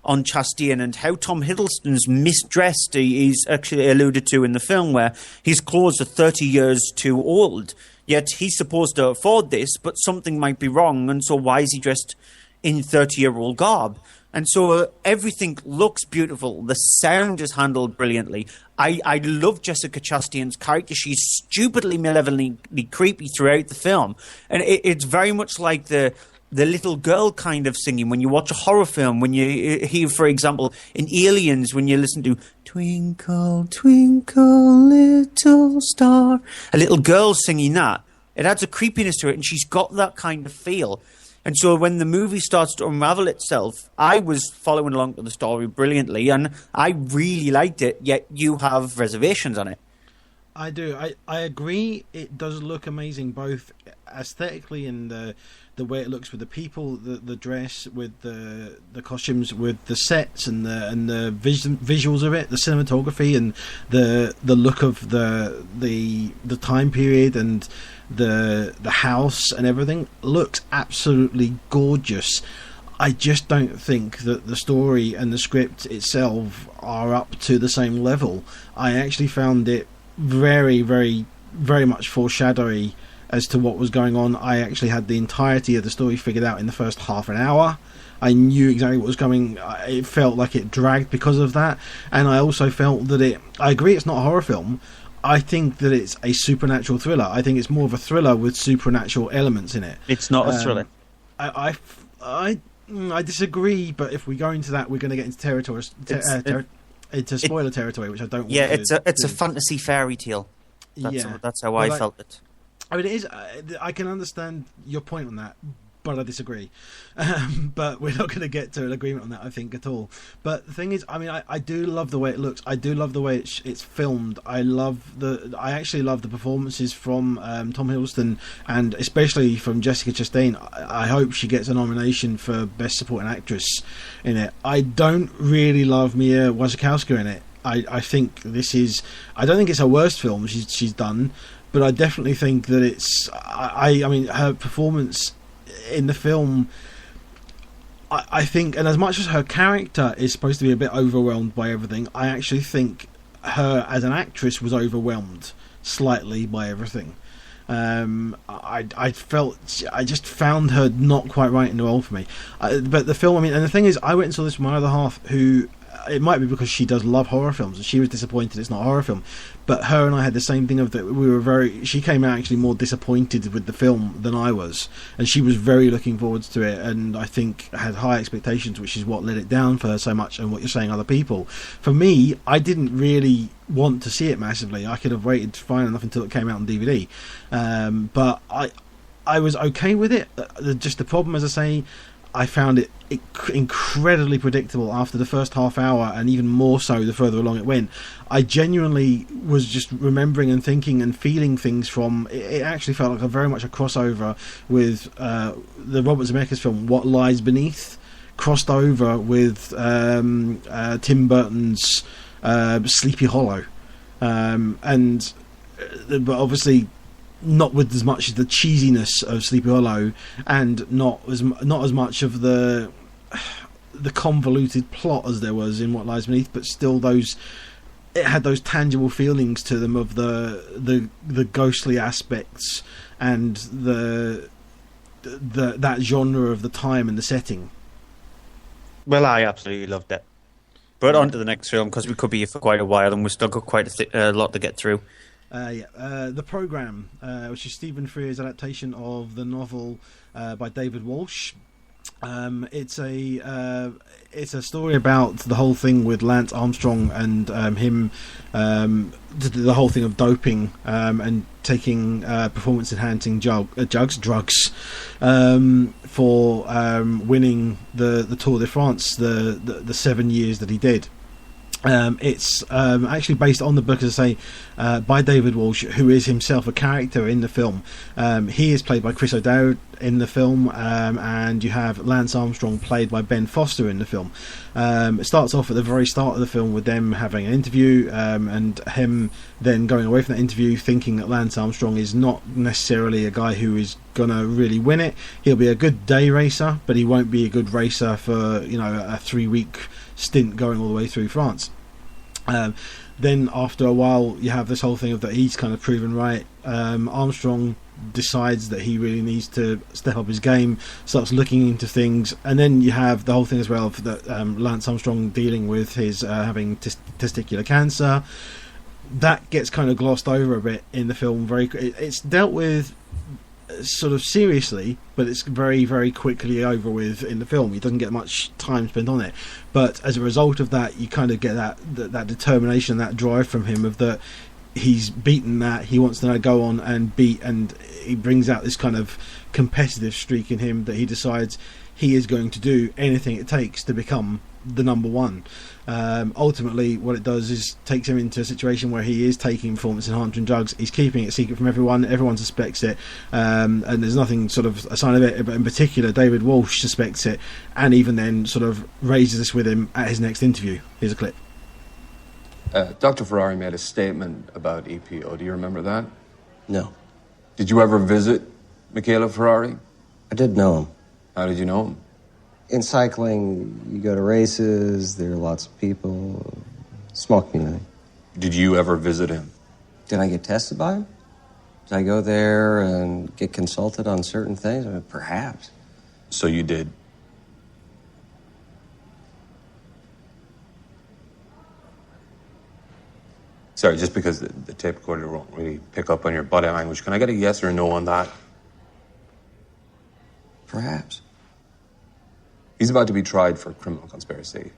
on Chastain, and how Tom Hiddleston's misdressed. He's actually alluded to in the film where his clothes are 30 years too old, yet he's supposed to afford this, but something might be wrong, and so why is he dressed in 30-year-old garb? And so everything looks beautiful. The sound is handled brilliantly. I love Jessica Chastain's character. She's stupidly malevolently creepy throughout the film. And it's very much like the little girl kind of singing when you watch a horror film, when you hear, for example, in Aliens, when you listen to Twinkle, Twinkle, Little Star, a little girl singing that. It adds a creepiness to it, and she's got that kind of feel. And so when the movie starts to unravel itself, I was following along to the story brilliantly, and I really liked it, yet you have reservations on it. I do. I agree. It does look amazing, both aesthetically and the way it looks with the people, the dress, with the costumes, with the sets and the visuals of it, the cinematography and the look of the time period and the house and everything looks absolutely gorgeous. I just don't think that the story and the script itself are up to the same level. I actually found it very, very, very much foreshadowy as to what was going on. I actually had the entirety of the story figured out in the first half an hour. I knew exactly what was coming. It felt like it dragged because of that, and I also felt that I agree it's not a horror film. I think that it's a supernatural thriller. I think it's more of a thriller with supernatural elements in it. It's not a thriller. I disagree, but if we go into that, we're going to get into territory. Into spoiler territory, which I don't want to do. It's a fantasy fairy tale. That's how I felt it. I mean, it is. I can understand your point on that, but I disagree. But we're not going to get to an agreement on that, I think, at all. But the thing is, I mean, I do love the way it looks. I do love the way it's filmed. I actually love the performances from Tom Hiddleston, and especially from Jessica Chastain. I hope she gets a nomination for Best Supporting Actress in it. I don't really love Mia Wasikowska in it. I think this is. I don't think it's her worst film she's done, but I definitely think that it's. I mean, her performance in the film, I think, and as much as her character is supposed to be a bit overwhelmed by everything, I actually think her as an actress was overwhelmed slightly by everything. I just found her not quite right in the role for me. But the film, I mean, and the thing is, I went and saw this with my other half, who, it might be because she does love horror films, and she was disappointed it's not a horror film. But her and I had the same thing of that. She came out actually more disappointed with the film than I was, and she was very looking forward to it, and I think had high expectations, which is what let it down for her so much. And what you're saying, other people. For me, I didn't really want to see it massively. I could have waited fine enough until it came out on DVD, but I was okay with it. Just the problem, as I say, I found it incredibly predictable after the first half hour, and even more so the further along it went. I genuinely was just remembering and thinking and feeling things from it. Actually felt like very much a crossover with the Robert Zemeckis film What Lies Beneath, crossed over with Tim Burton's Sleepy Hollow, but obviously not with as much of the cheesiness of Sleepy Hollow, and not as much of the convoluted plot as there was in What Lies Beneath, but still it had those tangible feelings to them of the ghostly aspects and that genre of the time and the setting. Well, I absolutely loved it. But on to the next film, because we could be here for quite a while and we've still got quite a lot to get through. The Programme, which is Stephen Frears' adaptation of the novel by David Walsh. It's a story about the whole thing with Lance Armstrong and him, the whole thing of doping and taking performance-enhancing drugs for winning the Tour de France, the 7 years that he did. It's actually based on the book, as I say, by David Walsh, who is himself a character in the film. He is played by Chris O'Dowd in the film, and you have Lance Armstrong played by Ben Foster in the film. It starts off at the very start of the film with them having an interview, and him then going away from that interview thinking that Lance Armstrong is not necessarily a guy who is gonna really win it. He'll be a good day racer, but he won't be a good racer for a 3-week stint going all the way through France. Then after a while you have this whole thing of that he's kind of proven right. Armstrong decides that he really needs to step up his game, starts looking into things, and then you have the whole thing as well of that Lance Armstrong dealing with his having testicular cancer. That gets kind of glossed over a bit in the film. It's dealt with sort of seriously, but it's very, very quickly over with in the film. He doesn't get much time spent on it, but as a result of that, you kind of get that determination, that drive from him of that he's beaten that, he wants to now go on and beat, and he brings out this kind of competitive streak in him that he decides he is going to do anything it takes to become the number one. Ultimately what it does is takes him into a situation where he is taking performance enhancing drugs. He's keeping it secret from everyone suspects it, and there's nothing sort of a sign of it, but in particular David Walsh suspects it, and even then sort of raises this with him at his next interview. Here's a clip. Dr. Ferrari made a statement about EPO. Do you remember that? No. Did you ever visit Michele Ferrari? I did know him. How did you know him? In cycling, you go to races, there are lots of people, small community. Did you ever visit him? Did I get tested by him? Did I go there and get consulted on certain things? I mean, perhaps. So you did. Sorry, just because the tape recorder won't really pick up on your body language, can I get a yes or a no on that? Perhaps. He's about to be tried for criminal conspiracy.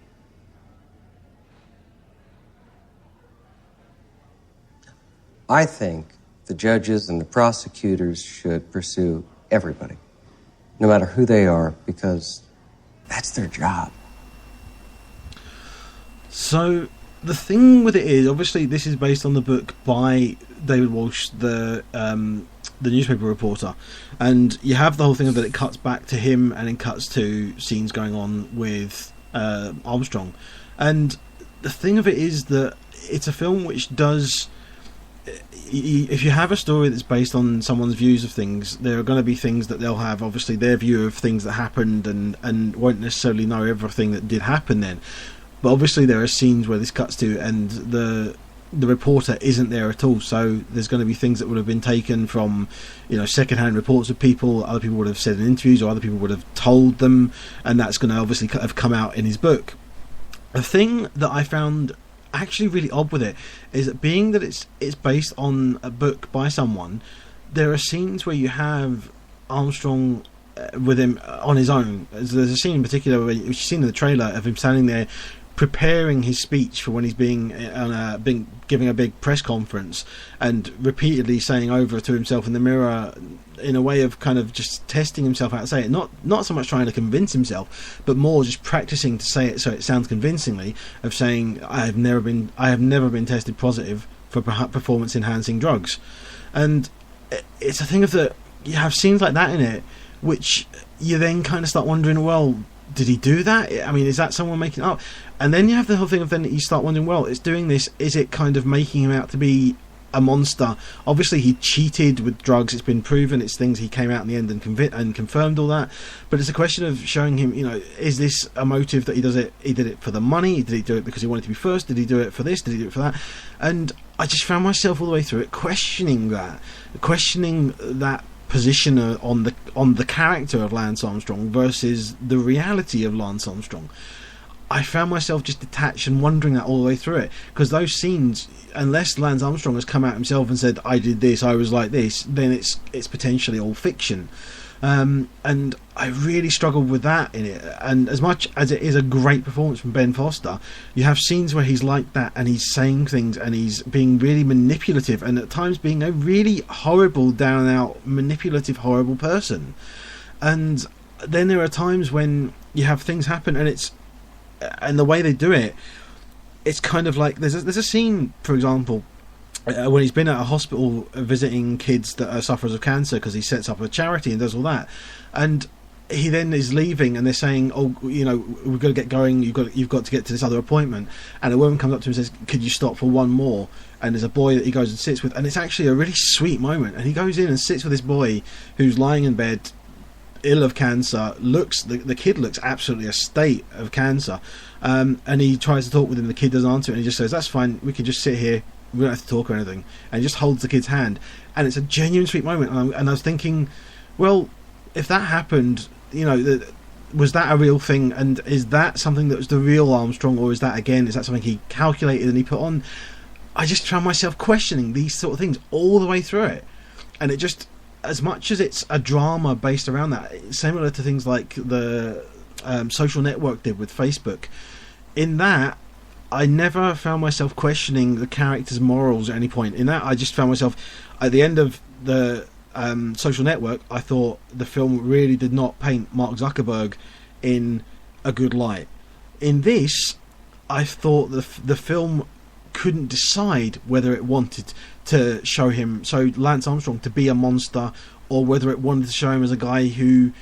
I think the judges and the prosecutors should pursue everybody, no matter who they are, because that's their job. So the thing with it is, obviously this is based on the book by David Walsh, the newspaper reporter, and you have the whole thing of that it cuts back to him and then cuts to scenes going on with Armstrong. And the thing of it is that it's a film which does, if you have a story that's based on someone's views of things, there are going to be things that they'll have obviously their view of things that happened and won't necessarily know everything that did happen then. But obviously there are scenes where this cuts to and the reporter isn't there at all, so there's going to be things that would have been taken from second-hand reports of people, other people would have said in interviews, or other people would have told them, and that's going to obviously have come out in his book. The thing that I found actually really odd with it is that being that it's based on a book by someone, there are scenes where you have Armstrong with him on his own. There's a scene in particular which you've seen in the trailer of him standing there preparing his speech for when he's being giving a big press conference, and repeatedly saying over to himself in the mirror in a way of kind of just testing himself how to say it, not so much trying to convince himself, but more just practicing to say it so it sounds convincingly, of saying I have never been tested positive for performance enhancing drugs. And it's a thing of that you have scenes like that in it, which you then kind of start wondering, well, did he do that? I mean, is that someone making it up? And then you have the whole thing of then you start wondering, well, it's doing this, is it kind of making him out to be a monster? Obviously he cheated with drugs, it's been proven, it's things he came out in the end and confirmed all that, but it's a question of showing him, is this a motive that he did it for the money, did he do it because he wanted to be first, did he do it for this, did he do it for that? And I just found myself all the way through it questioning that position on the character of Lance Armstrong versus the reality of Lance Armstrong. I found myself just detached and wondering that all the way through it, because those scenes, unless Lance Armstrong has come out himself and said I did this, I was like this, then it's potentially all fiction. And I really struggled with that in it. And as much as it is a great performance from Ben Foster, you have scenes where he's like that and he's saying things and he's being really manipulative and at times being a really horrible, down and out, manipulative, horrible person. And then there are times when you have things happen and the way they do it, it's kind of like there's a scene, for example, when he's been at a hospital visiting kids that are sufferers of cancer, because he sets up a charity and does all that, and he then is leaving and they're saying, oh, we've got to get going, you've got to get to this other appointment, and a woman comes up to him and says, could you stop for one more? And there's a boy that he goes and sits with, and it's actually a really sweet moment, and he goes in and sits with this boy who's lying in bed ill of cancer, the kid looks absolutely a state of cancer, and he tries to talk with him, the kid doesn't answer it, and he just says, that's fine, we can just sit here, we don't have to talk or anything, and he just holds the kid's hand, and it's a genuine sweet moment. And I was thinking, well, if that happened, was that a real thing, and is that something that was the real Armstrong, or is that something he calculated and he put on? I just found myself questioning these sort of things all the way through it, and it just, as much as it's a drama based around that, similar to things like the Social Network did with Facebook, in that I never found myself questioning the character's morals at any point. In that, I just found myself, at the end of the Social Network, I thought the film really did not paint Mark Zuckerberg in a good light. In this, I thought the film couldn't decide whether it wanted to show Lance Armstrong to be a monster, or whether it wanted to show him as a guy who,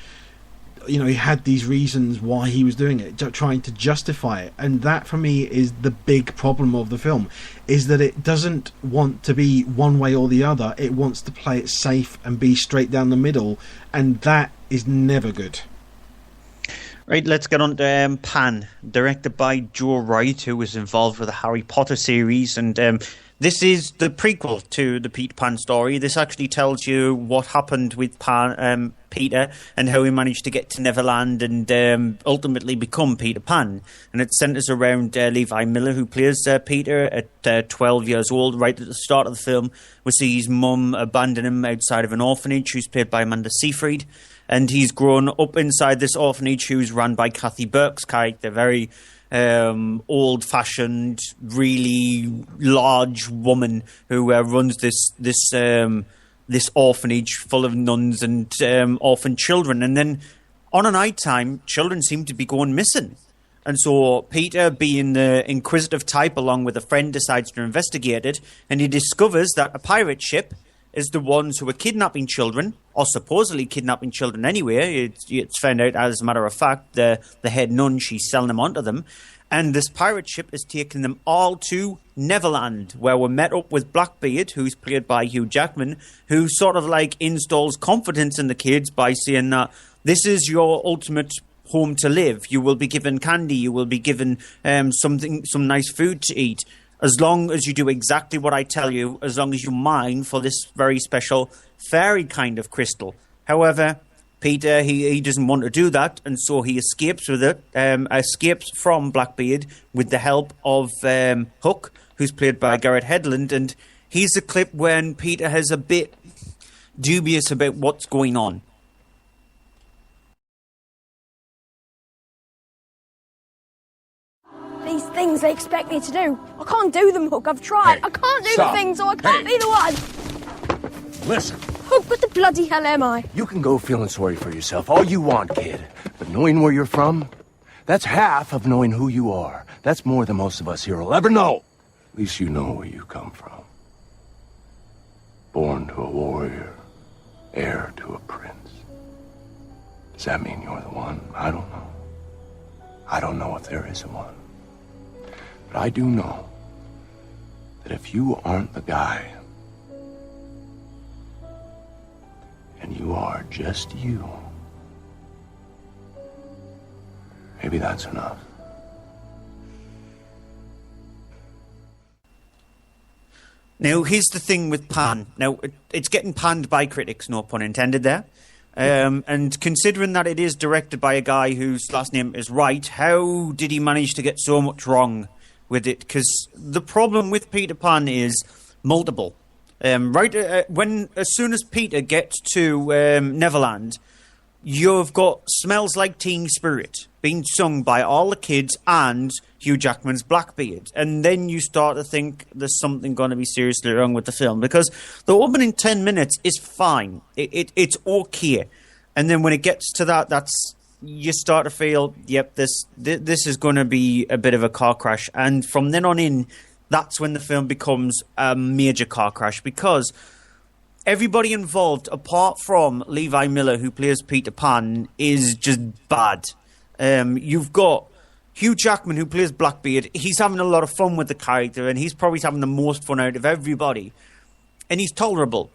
he had these reasons why he was doing it, trying to justify it. And that, for me, is the big problem of the film, is that it doesn't want to be one way or the other. It wants to play it safe and be straight down the middle, and that is never good. Right, let's get on to Pan, directed by Joe Wright, who was involved with the Harry Potter series, and this is the prequel to the Peter Pan story. This actually tells you what happened with Peter and how he managed to get to Neverland and ultimately become Peter Pan. And it centres around Levi Miller, who plays Peter at 12 years old. Right at the start of the film, we see his mum abandon him outside of an orphanage, who's played by Amanda Seyfried. And he's grown up inside this orphanage, who's run by Kathy Burke's character, very old-fashioned, really large woman who runs this orphanage full of nuns and orphan children. And then on a night time, children seem to be going missing. And so Peter, being the inquisitive type, along with a friend, decides to investigate it, and he discovers that a pirate ship is the ones who are kidnapping children, or supposedly kidnapping children anyway. It's found out, as a matter of fact, the head nun, she's selling them onto them. And this pirate ship is taking them all to Neverland, where we're met up with Blackbeard, who's played by Hugh Jackman, who sort of like installs confidence in the kids by saying that this is your ultimate home to live. You will be given candy, you will be given some nice food to eat. As long as you do exactly what I tell you, as long as you mine for this very special fairy kind of crystal. However, Peter, he doesn't want to do that, and so he escapes from Blackbeard with the help of Hook, who's played by Garrett Hedlund, and here's a clip when Peter is a bit dubious about what's going on. These things they expect me to do. I can't do them, Hook. I've tried. I can't do the things, so I can't be the one. Listen. Hook, what the bloody hell am I? You can go feeling sorry for yourself all you want, kid. But knowing where you're from, that's half of knowing who you are. That's more than most of us here will ever know. At least you know where you come from. Born to a warrior, heir to a prince. Does that mean you're the one? I don't know. I don't know if there is a one. But I do know that if you aren't the guy, and you are just you, maybe that's enough. Now, here's the thing with Pan. Now, it's getting panned by critics, no pun intended there. And considering that it is directed by a guy whose last name is Wright, how did he manage to get so much wrong with it? Because the problem with Peter Pan is multiple. As soon as Peter gets to Neverland, you've got Smells Like Teen Spirit being sung by all the kids and Hugh Jackman's Blackbeard. And then you start to think there's something going to be seriously wrong with the film, because the opening 10 minutes is fine. It's okay. And then when it gets to that, you start to feel, yep, this is going to be a bit of a car crash. And from then on in, that's when the film becomes a major car crash, because everybody involved, apart from Levi Miller, who plays Peter Pan, is just bad. You've got Hugh Jackman, who plays Blackbeard. He's having a lot of fun with the character, and he's probably having the most fun out of everybody. And he's tolerable.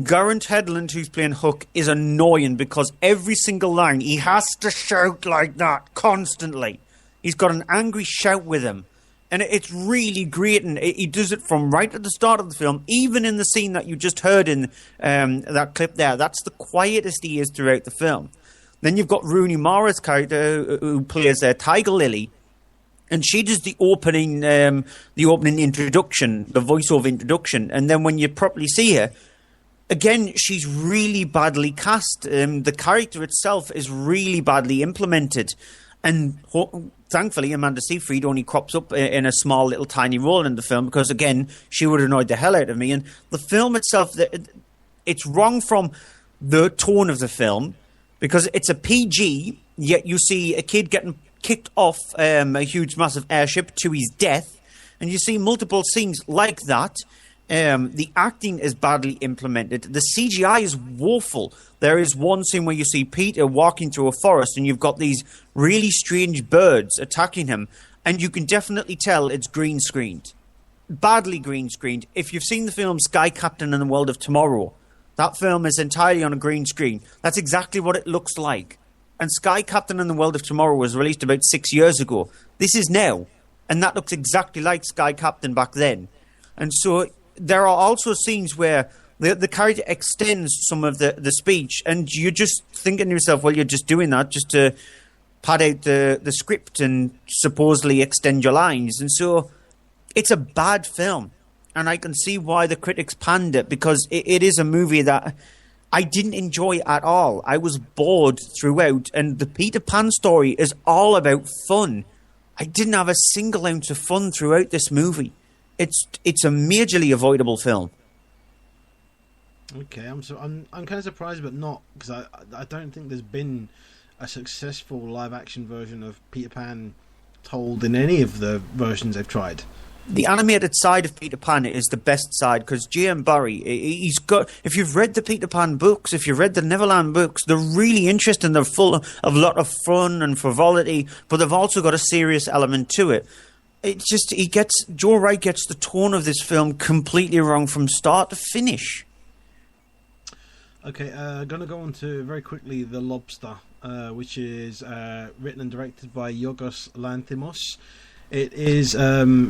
Garrett Hedlund, who's playing Hook, is annoying because every single line, he has to shout like that constantly. He's got an angry shout with him. And it's really great, and he does it from right at the start of the film, even in the scene that you just heard in that clip there. That's the quietest he is throughout the film. Then you've got Rooney Mara's character, who plays Tiger Lily, and she does the opening introduction, the voiceover introduction, and then when you properly see her, again, she's really badly cast. The character itself is really badly implemented, and thankfully, Amanda Seyfried only crops up in a small, little, tiny role in the film because, again, she would have annoyed the hell out of me. And the film itself, it's wrong from the tone of the film because it's a PG, yet you see a kid getting kicked off a huge, massive airship to his death, and you see multiple scenes like that. The acting is badly implemented. The CGI is woeful. There is one scene where you see Peter walking through a forest and you've got these really strange birds attacking him, and you can definitely tell it's green screened. Badly green screened. If you've seen the film Sky Captain and the World of Tomorrow, that film is entirely on a green screen. That's exactly what it looks like. And Sky Captain and the World of Tomorrow was released about 6 years ago. This is now. And that looks exactly like Sky Captain back then. And so there are also scenes where the character extends some of the speech, and you're just thinking to yourself, well, you're just doing that just to pad out the script and supposedly extend your lines. And so it's a bad film, and I can see why the critics panned it, because it is a movie that I didn't enjoy at all. I was bored throughout, and the Peter Pan story is all about fun. I didn't have a single ounce of fun throughout this movie. It's a majorly avoidable film. Okay, I'm kind of surprised, but not, because I don't think there's been a successful live action version of Peter Pan told in any of the versions they've tried. The animated side of Peter Pan is the best side, because J.M. Barrie, he's got, if you've read the Peter Pan books, if you've read the Neverland books, they're really interesting. They're full of a lot of fun and frivolity, but they've also got a serious element to it. It's just, Joe Wright gets the tone of this film completely wrong from start to finish. Okay, going to go on to very quickly The Lobster, which is written and directed by Yorgos Lanthimos. It is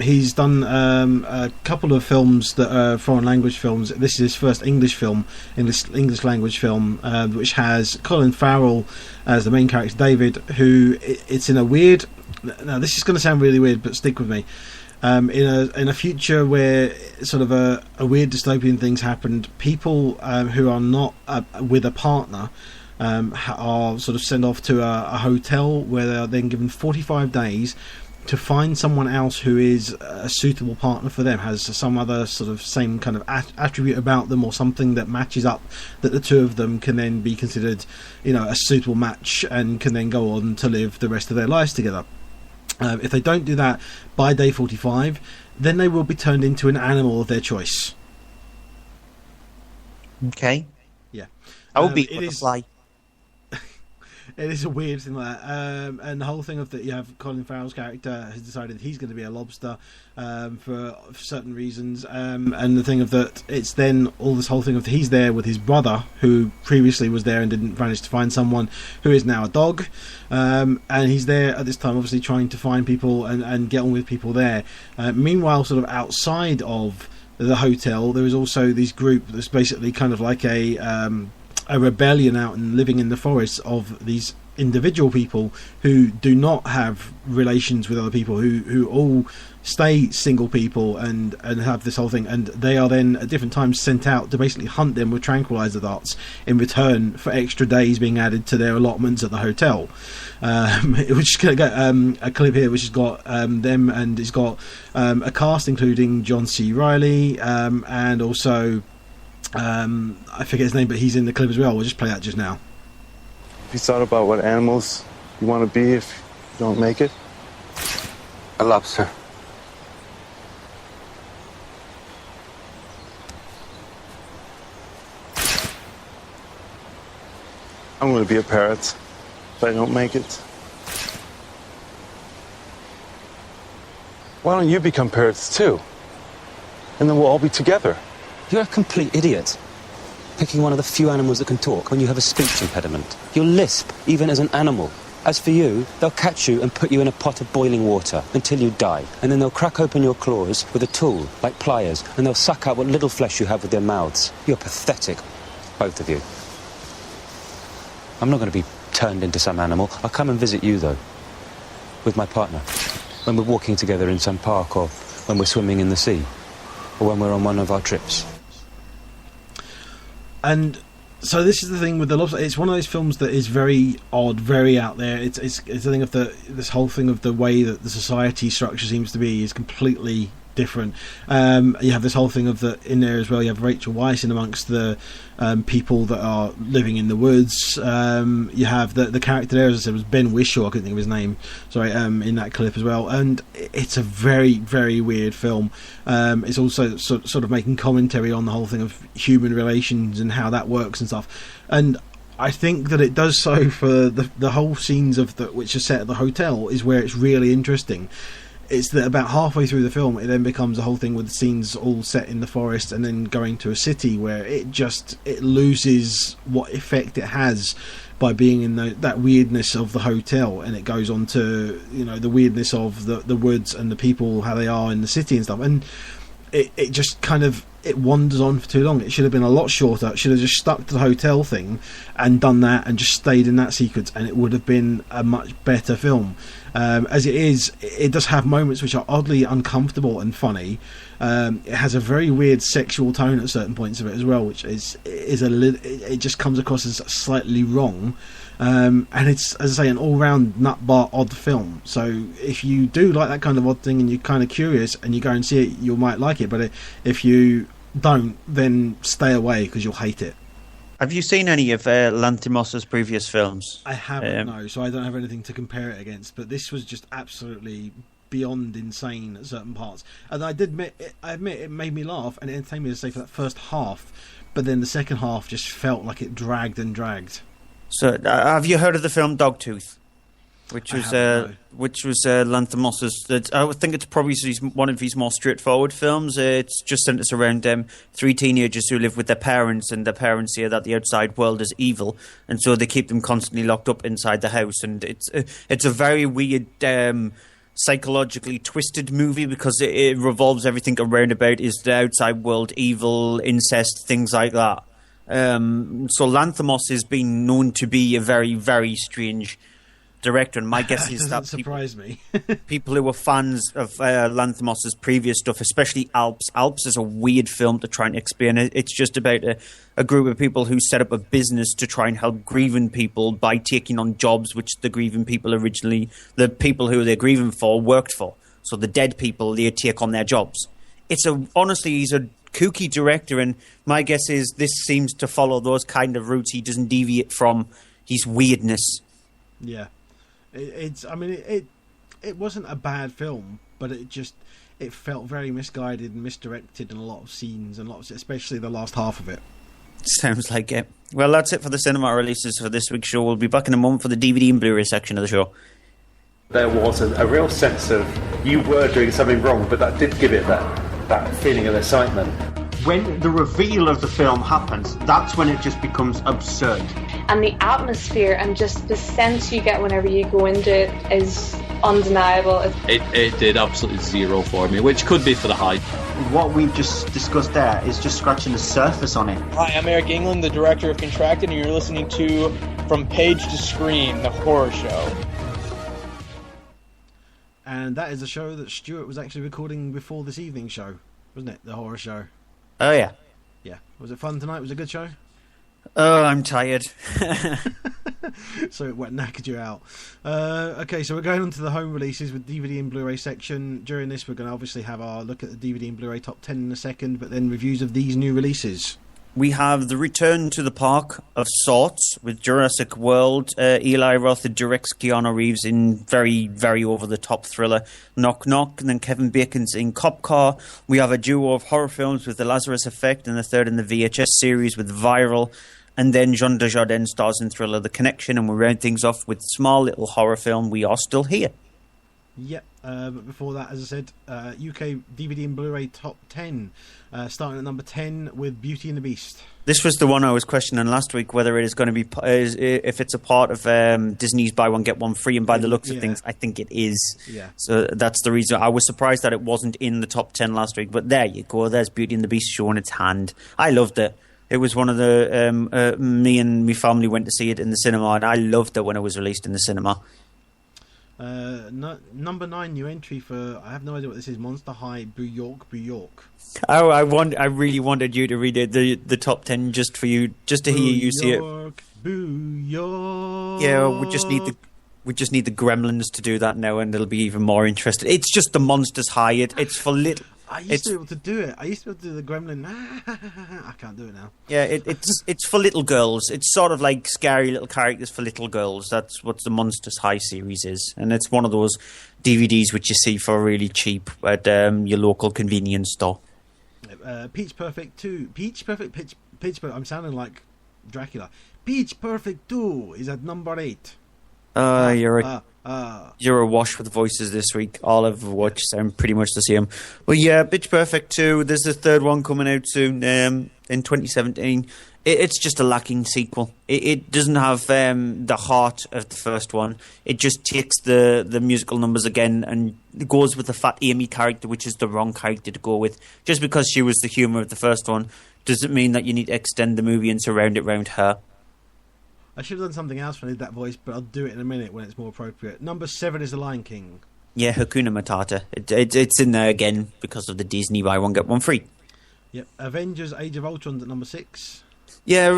he's done a couple of films that are foreign language films. This is his first English language film, which has Colin Farrell as the main character, David, who it's in a weird. Now this is going to sound really weird, but stick with me. In a future where sort of a weird dystopian things happened, people who are not with a partner are sort of sent off to a hotel where they are then given 45 days to find someone else who is a suitable partner for them, has some other sort of same kind of attribute about them or something that matches up, that the two of them can then be considered, a suitable match and can then go on to live the rest of their lives together. If they don't do that by day 45, then they will be turned into an animal of their choice. Okay. Yeah. I will be a fly. It is a weird thing like that. And the whole thing of that, you have Colin Farrell's character has decided he's going to be a lobster for certain reasons. And the thing of that, it's then all this whole thing of he's there with his brother, who previously was there and didn't manage to find someone, who is now a dog. And he's there at this time, obviously trying to find people and get on with people there. Meanwhile, sort of outside of the hotel, there is also this group that's basically kind of like a rebellion out and living in the forest of these individual people who do not have relations with other people, who all stay single people and have this whole thing, and they are then at different times sent out to basically hunt them with tranquilizer darts in return for extra days being added to their allotments at the hotel. We're just going to get a clip here which has got them, and it's got a cast including John C. Reilly and also I forget his name, but he's in the clip as well. We'll just play that just now. Have you thought about what animals you want to be if you don't make it? A lobster. I'm going to be a parrot if I don't make it. Why don't you become parrots too? And then we'll all be together. You're a complete idiot. Picking one of the few animals that can talk when you have a speech impediment. You'll lisp, even as an animal. As for you, they'll catch you and put you in a pot of boiling water until you die. And then they'll crack open your claws with a tool, like pliers, and they'll suck out what little flesh you have with their mouths. You're pathetic, both of you. I'm not going to be turned into some animal. I'll come and visit you, though, with my partner. When we're walking together in some park, or when we're swimming in the sea, or when we're on one of our trips. And so this is the thing with the lobster. It's one of those films that is very odd, very out there. It's the thing of this whole thing of the way that the society structure seems to be is completely different. You have this whole thing of in there as well. You have Rachel Weisz in amongst the people that are living in the woods. You have the character there, as I said, was Ben Whishaw. I couldn't think of his name. Sorry, in that clip as well. And it's a very, very weird film. It's also sort of making commentary on the whole thing of human relations and how that works and stuff. And I think that it does so for the whole scenes of which are set at the hotel is where it's really interesting. It's that about halfway through the film, it then becomes a whole thing with the scenes all set in the forest and then going to a city where it loses what effect it has by being in that weirdness of the hotel, and it goes on to the weirdness of the woods and the people, how they are in the city and stuff, and it just kind of it wanders on for too long. It should have been a lot shorter. It should have just stuck to the hotel thing and done that and just stayed in that sequence, and it would have been a much better film. As it is, it does have moments which are oddly uncomfortable and funny. It has a very weird sexual tone at certain points of it as well, which it just comes across as slightly wrong. And it's, as I say, an all-round nut-bar odd film. So if you do like that kind of odd thing and you're kind of curious and you go and see it, you might like it. But if you don't, then stay away because you'll hate it. Have you seen any of Lanthimos's previous films? I haven't, no, so I don't have anything to compare it against. But this was just absolutely beyond insane at certain parts. And I admit it made me laugh and it entertained me, to say, for that first half. But then the second half just felt like it dragged and dragged. So, have you heard of the film Dogtooth? Which was Lanthimos's. I think it's probably one of his more straightforward films. It's just centers around three teenagers who live with their parents, and their parents say that the outside world is evil, and so they keep them constantly locked up inside the house. And it's a very weird, psychologically twisted movie because it revolves everything around about is the outside world evil, incest, things like that. So Lanthimos has been known to be a very, very strange director, and my guess is that surprise me. people who were fans of Lanthimos's previous stuff, especially Alps. Alps is a weird film to try and explain. It's just about a group of people who set up a business to try and help grieving people by taking on jobs which the grieving people originally, the people who they're grieving for, worked for. So the dead people, they take on their jobs. Honestly, he's a kooky director, and my guess is this seems to follow those kind of routes. He doesn't deviate from his weirdness. Yeah. It wasn't a bad film, but it felt very misguided and misdirected in a lot of scenes, and especially the last half of it. Sounds like it. Well, that's it for the cinema releases for this week's show. We'll be back in a moment for the DVD and Blu-ray section of the show. There was a real sense of you were doing something wrong, but that did give it that feeling of excitement. When the reveal of the film happens, that's when it just becomes absurd. And the atmosphere and just the sense you get whenever you go into it is undeniable. It did absolutely zero for me, which could be for the hype. What we've just discussed there is just scratching the surface on it. Hi, I'm Eric England, the director of Contracted, and you're listening to From Page to Screen, the horror show. And that is a show that Stuart was actually recording before this evening's show, wasn't it? The horror show. Oh, yeah. Yeah. Was it fun tonight? Was it a good show? Oh, I'm tired. So it knackered you out. Okay, so we're going on to the home releases with DVD and Blu-ray section. During this, we're going to obviously have our look at the DVD and Blu-ray top 10 in a second, but then reviews of these new releases. We have the return to the park of sorts with Jurassic World. Eli Roth directs Keanu Reeves in very, very over-the-top thriller Knock Knock. And then Kevin Bacon's in Cop Car. We have a duo of horror films with The Lazarus Effect and the third in the VHS series with Viral. And then Jean Dujardin stars in thriller The Connection. And we round things off with small little horror film We Are Still Here. Yep, but before that, as I said, UK DVD and Blu-ray top 10, starting at number 10 with Beauty and the Beast. This was the one I was questioning last week, whether it is going to be, if it's a part of Disney's Buy One Get One Free, and by the looks of things, I think it is. Yeah. So that's the reason. I was surprised that it wasn't in the top 10 last week, but there you go, there's Beauty and the Beast showing its hand. I loved it. It was one of the, me and my family went to see it in the cinema, and I loved it when it was released in the cinema. Number 9 new entry for, I have no idea what this is, Monster High Boo York. Oh, I really wanted you to read it, the top 10 just for you, just to hear you see it. Boo York. Yeah, we just need the Gremlins to do that now, and it'll be even more interesting. It's just the Monsters High. It's for little. I used to be able to do it. I used to be able to do the Gremlin. I can't do it now. Yeah, it's for little girls. It's sort of like scary little characters for little girls. That's what the Monsters High series is. And it's one of those DVDs which you see for really cheap at your local convenience store. Pitch Perfect 2. Pitch Perfect. I'm sounding like Dracula. Pitch Perfect 2 is at number 8. You're awash with voices this week. All of which sound pretty much the same. Well, yeah, Pitch Perfect 2. There's a third one coming out soon in 2017. It's just a lacking sequel. It doesn't have the heart of the first one. It just takes the musical numbers again and goes with the Fat Amy character, which is the wrong character to go with. Just because she was the humour of the first one doesn't mean that you need to extend the movie and surround it around her. I should have done something else when I did that voice, but I'll do it in a minute when it's more appropriate. Number 7 is The Lion King. Yeah, Hakuna Matata. It's in there again because of the Disney Buy One Get One Free. Yep. Avengers Age of Ultron's at number 6. Yeah,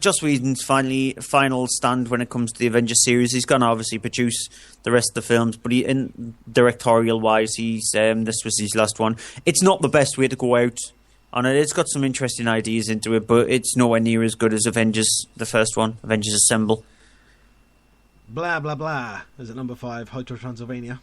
Joss Whedon's final stand when it comes to the Avengers series. He's going to obviously produce the rest of the films, but in directorial-wise, this was his last one. It's not the best way to go out on it. It's got some interesting ideas into it, but it's nowhere near as good as Avengers, the first one, Avengers Assemble. Blah, blah, blah is at number 5, Hotel Transylvania.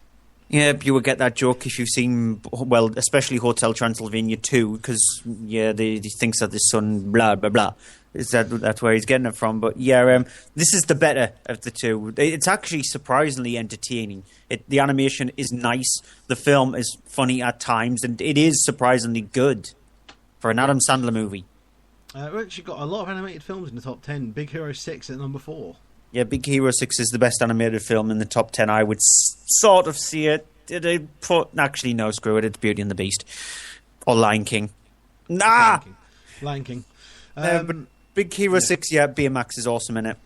Yeah, you would get that joke if you've seen, well, especially Hotel Transylvania 2, because, yeah, he thinks that his son, blah, blah, blah. That's where he's getting it from. But, yeah, this is the better of the two. It's actually surprisingly entertaining. The animation is nice. The film is funny at times, and it is surprisingly good for an Adam Sandler movie. We've actually got a lot of animated films in the top 10. Big Hero 6 at number 4. Yeah, Big Hero 6 is the best animated film in the top 10. I would sort of see it. Actually, no, screw it. It's Beauty and the Beast. Or Lion King. Nah! Lion King. But Big Hero 6, yeah, BMX is awesome in it.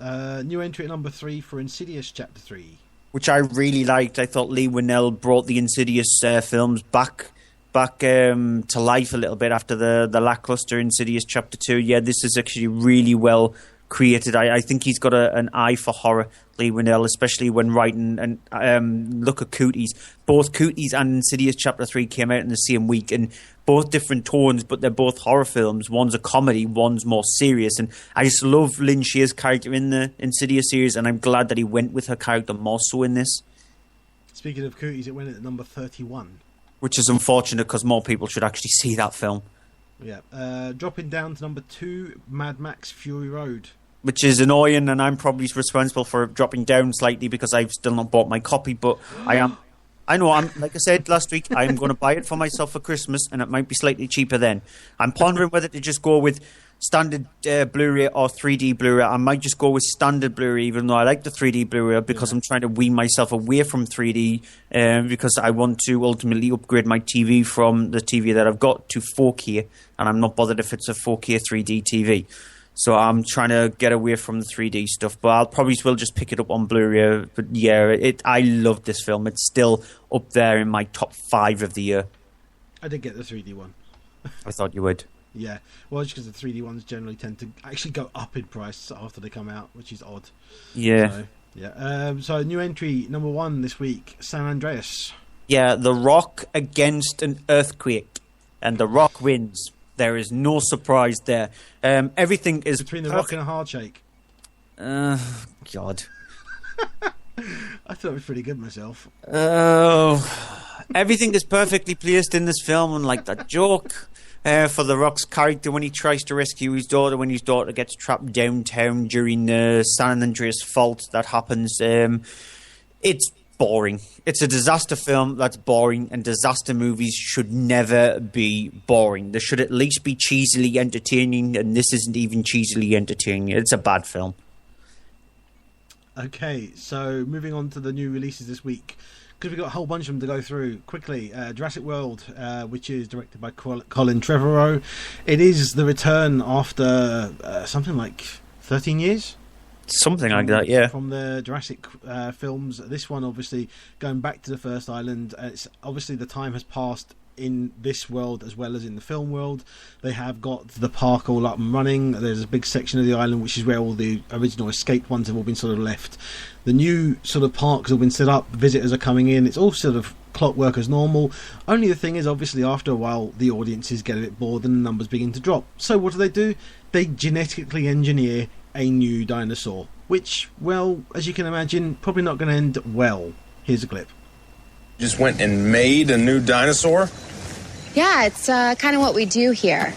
New entry at number 3 for Insidious Chapter 3. Which I really liked. I thought Lee Winnell brought the Insidious films back to life a little bit after the lackluster Insidious Chapter 2. Yeah, this is actually really well created. I think he's got an eye for horror, Lee Winnell, especially when writing. And look at Cooties. Both Cooties and Insidious Chapter 3 came out in the same week, and both different tones, but they're both horror films. One's a comedy, one's more serious. And I just love Lin Shaye's character in the Insidious series, and I'm glad that he went with her character more so in this. Speaking of Cooties, it went at number 31. Which is unfortunate because more people should actually see that film. Yeah. Dropping down to number 2, Mad Max Fury Road. Which is annoying, and I'm probably responsible for dropping down slightly because I've still not bought my copy, but I know, like I said last week, I'm going to buy it for myself for Christmas, and it might be slightly cheaper then. I'm pondering whether to just go with standard Blu-ray or 3D Blu-ray. I might just go with standard Blu-ray, even though I like the 3D Blu-ray, because I'm trying to wean myself away from 3D, because I want to ultimately upgrade my TV from the TV that I've got to 4K, and I'm not bothered if it's a 4K 3D TV. So I'm trying to get away from the 3D stuff, but I'll probably will just pick it up on Blu-ray. But yeah, I love this film. It's still up there in my top 5 of the year. I did get the 3D one. I thought you would. Yeah, well, just because the 3D ones generally tend to actually go up in price after they come out, which is odd. Yeah. So, yeah. So new entry number 1 this week, San Andreas. Yeah, The Rock against an earthquake, and The Rock wins. There is no surprise there. Everything is between The Rock and a hard shake. God. I thought it was pretty good myself. Everything is perfectly placed in this film, and like that joke for The Rock's character when he tries to rescue his daughter, when his daughter gets trapped downtown during the San Andreas fault that happens. It's boring. It's a disaster film that's boring, and disaster movies should never be boring. They should at least be cheesily entertaining, and this isn't even cheesily entertaining. It's a bad film. Okay, so moving on to the new releases this week, because we've got a whole bunch of them to go through quickly. Jurassic World, which is directed by Colin Trevorrow. It is the return after something like 13 years? Something like that, yeah. From the Jurassic films. This one, obviously, going back to the first island. It's obviously the time has passed in this world as well as in the film world. They have got the park all up and running. There's a big section of the island which is where all the original escaped ones have all been sort of left. The new sort of parks have been set up. Visitors are coming in. It's all sort of clockwork as normal. Only the thing is, obviously, after a while, the audiences get a bit bored and the numbers begin to drop. So what do? They genetically engineer a new dinosaur, which, well, as you can imagine, probably not going to end well. Here's a clip. Just went and made a new dinosaur? Yeah, it's kind of what we do here.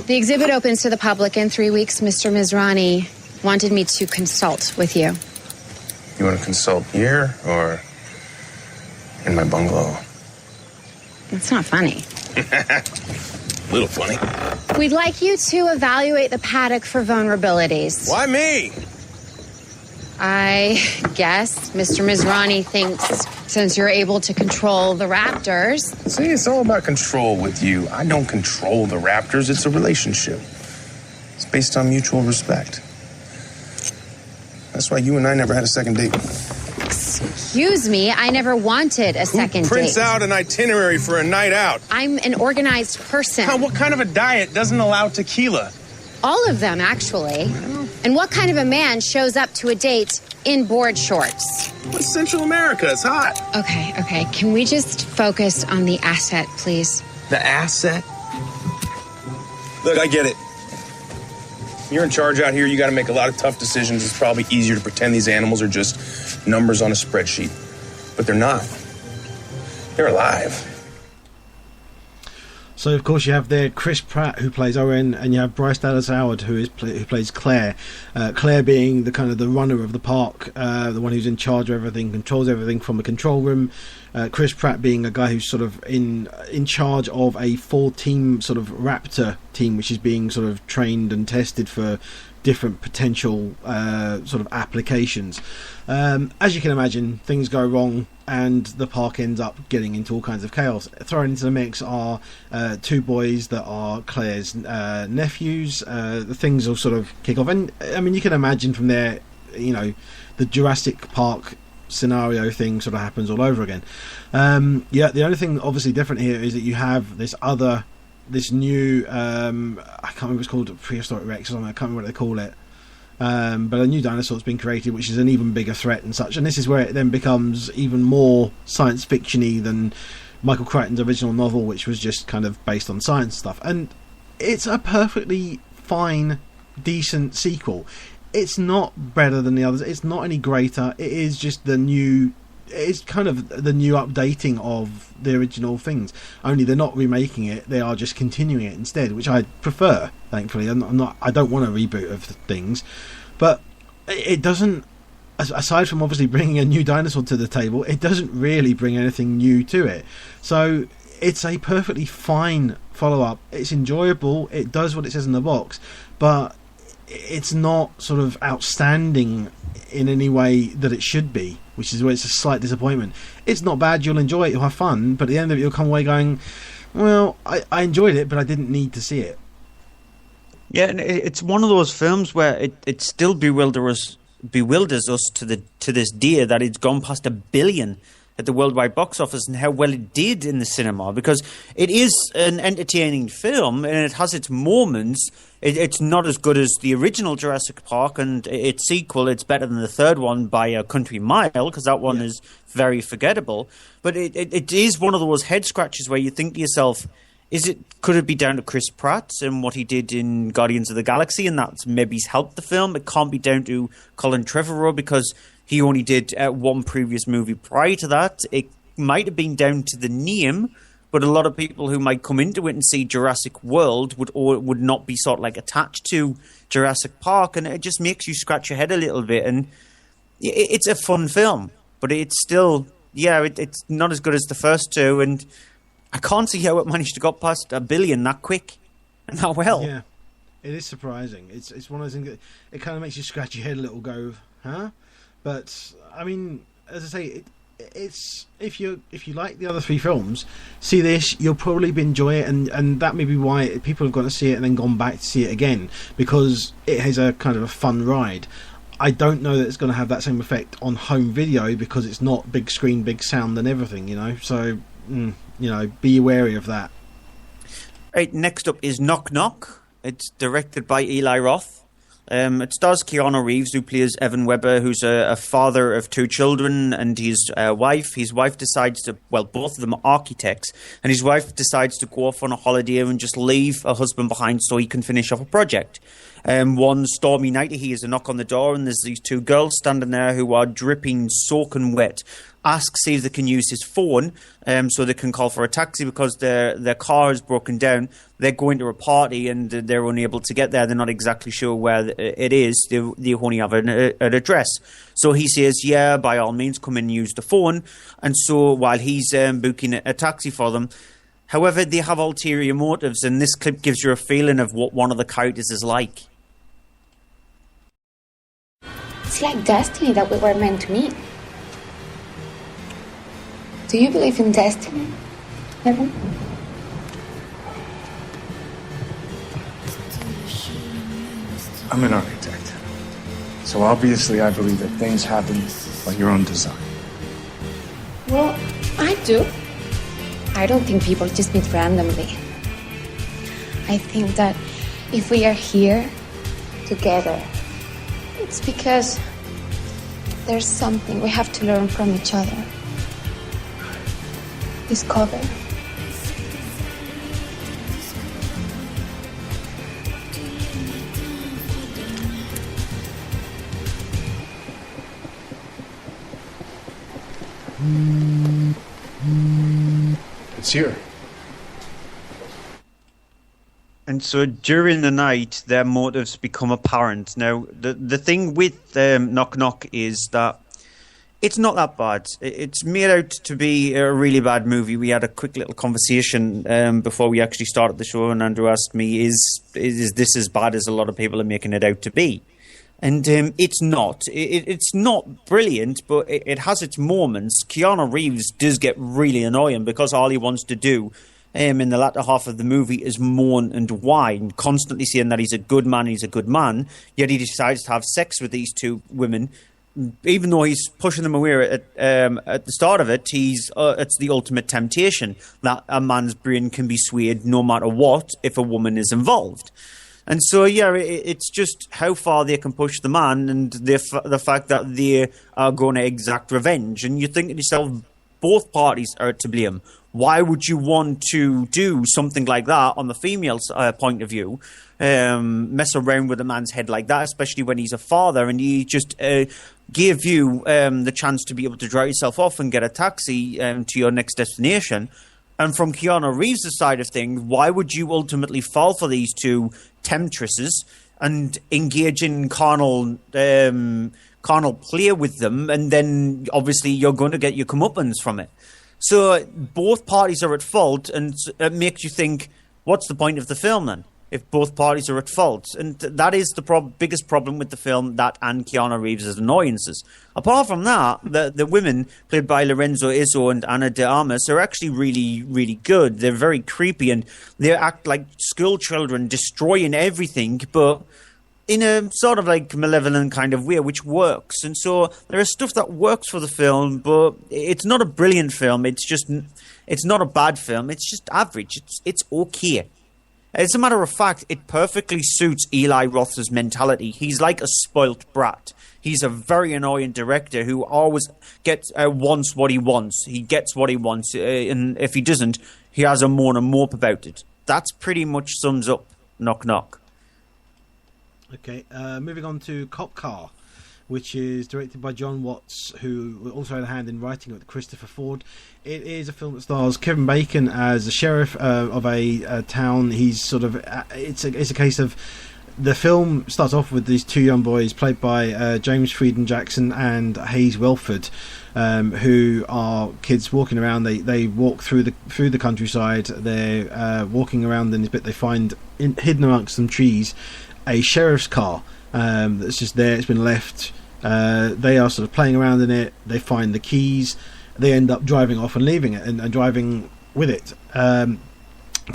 The exhibit opens to the public in 3 weeks. Mr. Mizrani wanted me to consult with you. You want to consult here or in my bungalow? It's not funny. A little funny. We'd like you to evaluate the paddock for vulnerabilities. Why me? I guess Mr. Mizrani thinks since you're able to control the raptors... See, it's all about control with you. I don't control the raptors. It's a relationship. It's based on mutual respect. That's why you and I never had a second date. Excuse me, I never wanted a second date. Who prints out an itinerary for a night out? I'm an organized person. What kind of a diet doesn't allow tequila? All of them, actually. And what kind of a man shows up to a date in board shorts? What's Central America? It's hot. Okay. Can we just focus on the asset, please? The asset? Look, I get it. You're in charge out here. You got to make a lot of tough decisions. It's probably easier to pretend these animals are just numbers on a spreadsheet. But they're not. They're alive. So, of course, you have there Chris Pratt, who plays Owen, and you have Bryce Dallas Howard, who plays Claire. Claire being the kind of the runner of the park, the one who's in charge of everything, controls everything from the control room. Chris Pratt being a guy who's sort of in charge of a 4-team sort of raptor team, which is being sort of trained and tested for different potential sort of applications. As you can imagine, things go wrong and the park ends up getting into all kinds of chaos. Thrown into the mix are two boys that are Claire's nephews. The things will sort of kick off, and I mean, you can imagine from there, you know, the Jurassic Park scenario thing sort of happens all over again. The only thing obviously different here is that you have this new I can't remember what it's called, prehistoric Rex or something, I can't remember what they call it, but a new dinosaur's been created which is an even bigger threat and such, and this is where it then becomes even more science fiction-y than Michael Crichton's original novel, which was just kind of based on science stuff. And it's a perfectly fine, decent sequel. It's not better than the others, it's not any greater, it is just it's kind of the new updating of the original things. Only they're not remaking it; they are just continuing it instead, which I prefer. Thankfully, I don't want a reboot of things, but it doesn't. Aside from obviously bringing a new dinosaur to the table, it doesn't really bring anything new to it. So it's a perfectly fine follow-up. It's enjoyable. It does what it says in the box, but it's not sort of outstanding in any way that it should be, which is where it's a slight disappointment. It's not bad, you'll enjoy it, you'll have fun, but at the end of it you'll come away going, well, I enjoyed it, but I didn't need to see it. Yeah, and it's one of those films where it still bewilders us to this day that it's gone past 1 billion at the worldwide box office, and how well it did in the cinema, because it is an entertaining film and it has its moments. It's not as good as the original Jurassic Park, and its sequel, it's better than the third one by a country mile, because that one is very forgettable. But it is one of those head scratches where you think to yourself, could it be down to Chris Pratt and what he did in Guardians of the Galaxy, and that's maybe helped the film? It can't be down to Colin Trevorrow because he only did one previous movie prior to that. It might have been down to the name, but a lot of people who might come into it and see Jurassic World would not be sort of like attached to Jurassic Park, and it just makes you scratch your head a little bit. And it's a fun film, but it's still, it's not as good as the first two, and I can't see how it managed to go past 1 billion that quick and that well. Yeah, it is surprising. It's one of those things that it kind of makes you scratch your head a little, go, huh? But I mean, as I say, it's if you like the other three films, see this, you'll probably enjoy it, and that may be why people have gone to see it and then gone back to see it again, because it has a kind of a fun ride. I don't know that it's going to have that same effect on home video, because it's not big screen, big sound and everything, so be wary of that. Right, next up is Knock Knock. It's directed by Eli Roth. It stars Keanu Reeves, who plays Evan Weber, who's a father of 2 children, and his wife. His wife decides to, both of them are architects, and his wife decides to go off on a holiday and just leave her husband behind so he can finish off a project. One stormy night, he hears a knock on the door, and there's these 2 girls standing there who are dripping, soaking wet. Asks if they can use his phone so they can call for a taxi because their car is broken down. They're going to a party and they're unable to get there. They're not exactly sure where it is. They only have an address. So he says, yeah, by all means, come in and use the phone. And so while he's booking a taxi for them, however, they have ulterior motives, and this clip gives you a feeling of what one of the characters is like. It's like destiny that we were meant to meet. Do you believe in destiny, Evan? I'm an architect. So obviously I believe that things happen by your own design. Well, I do. I don't think people just meet randomly. I think that if we are here together, it's because there's something we have to learn from each other. Discover. It's here. And so during the night, their motives become apparent. Now, the thing with Knock Knock is that It's not that bad. It's made out to be a really bad movie. We had a quick little conversation before we actually started the show, and Andrew asked me, is this as bad as a lot of people are making it out to be? And it's not. It's not brilliant, but it has its moments. Keanu Reeves does get really annoying because all he wants to do in the latter half of the movie is moan and whine, constantly saying that he's a good man, yet he decides to have sex with these two women. Even though he's pushing them away at the start of it, it's the ultimate temptation that a man's brain can be swayed no matter what if a woman is involved. And so, yeah, it's just how far they can push the man and the fact that they are going to exact revenge. And you think to yourself, both parties are to blame. Why would you want to do something like that on the female's point of view? Mess around with a man's head like that, especially when he's a father, and he just gave you the chance to be able to drive yourself off and get a taxi to your next destination. And from Keanu Reeves' side of things, why would you ultimately fall for these two temptresses and engage in carnal play with them, and then obviously you're going to get your comeuppance from it? So both parties are at fault, and it makes you think, what's the point of the film then, if both parties are at fault? And that is the biggest problem with the film, that and Keanu Reeves' annoyances. Apart from that, the women, played by Lorenzo Izzo and Ana de Armas, are actually really, really good. They're very creepy, and they act like school children, destroying everything, but in a sort of like malevolent kind of way, which works. And so there is stuff that works for the film, but it's not a brilliant film. It's not a bad film. It's just average. It's okay. As a matter of fact, it perfectly suits Eli Roth's mentality. He's like a spoilt brat. He's a very annoying director who always wants what he wants. He gets what he wants, and if he doesn't, he has a moan and mope about it. That's pretty much sums up Knock Knock. Okay, moving on to Cop Car, which is directed by John Watts, who also had a hand in writing it with Christopher Ford. It is a film that stars Kevin Bacon as a sheriff of a town. He's sort of it's a case of, the film starts off with these two young boys played by James Freedon Jackson and Hayes Welford, who are kids walking around. They walk through the countryside. They're walking around in this bit. They find hidden amongst some trees a sheriff's car that's just there. It's been left. They are sort of playing around in it. They find the keys. They end up driving off and leaving it and driving with it.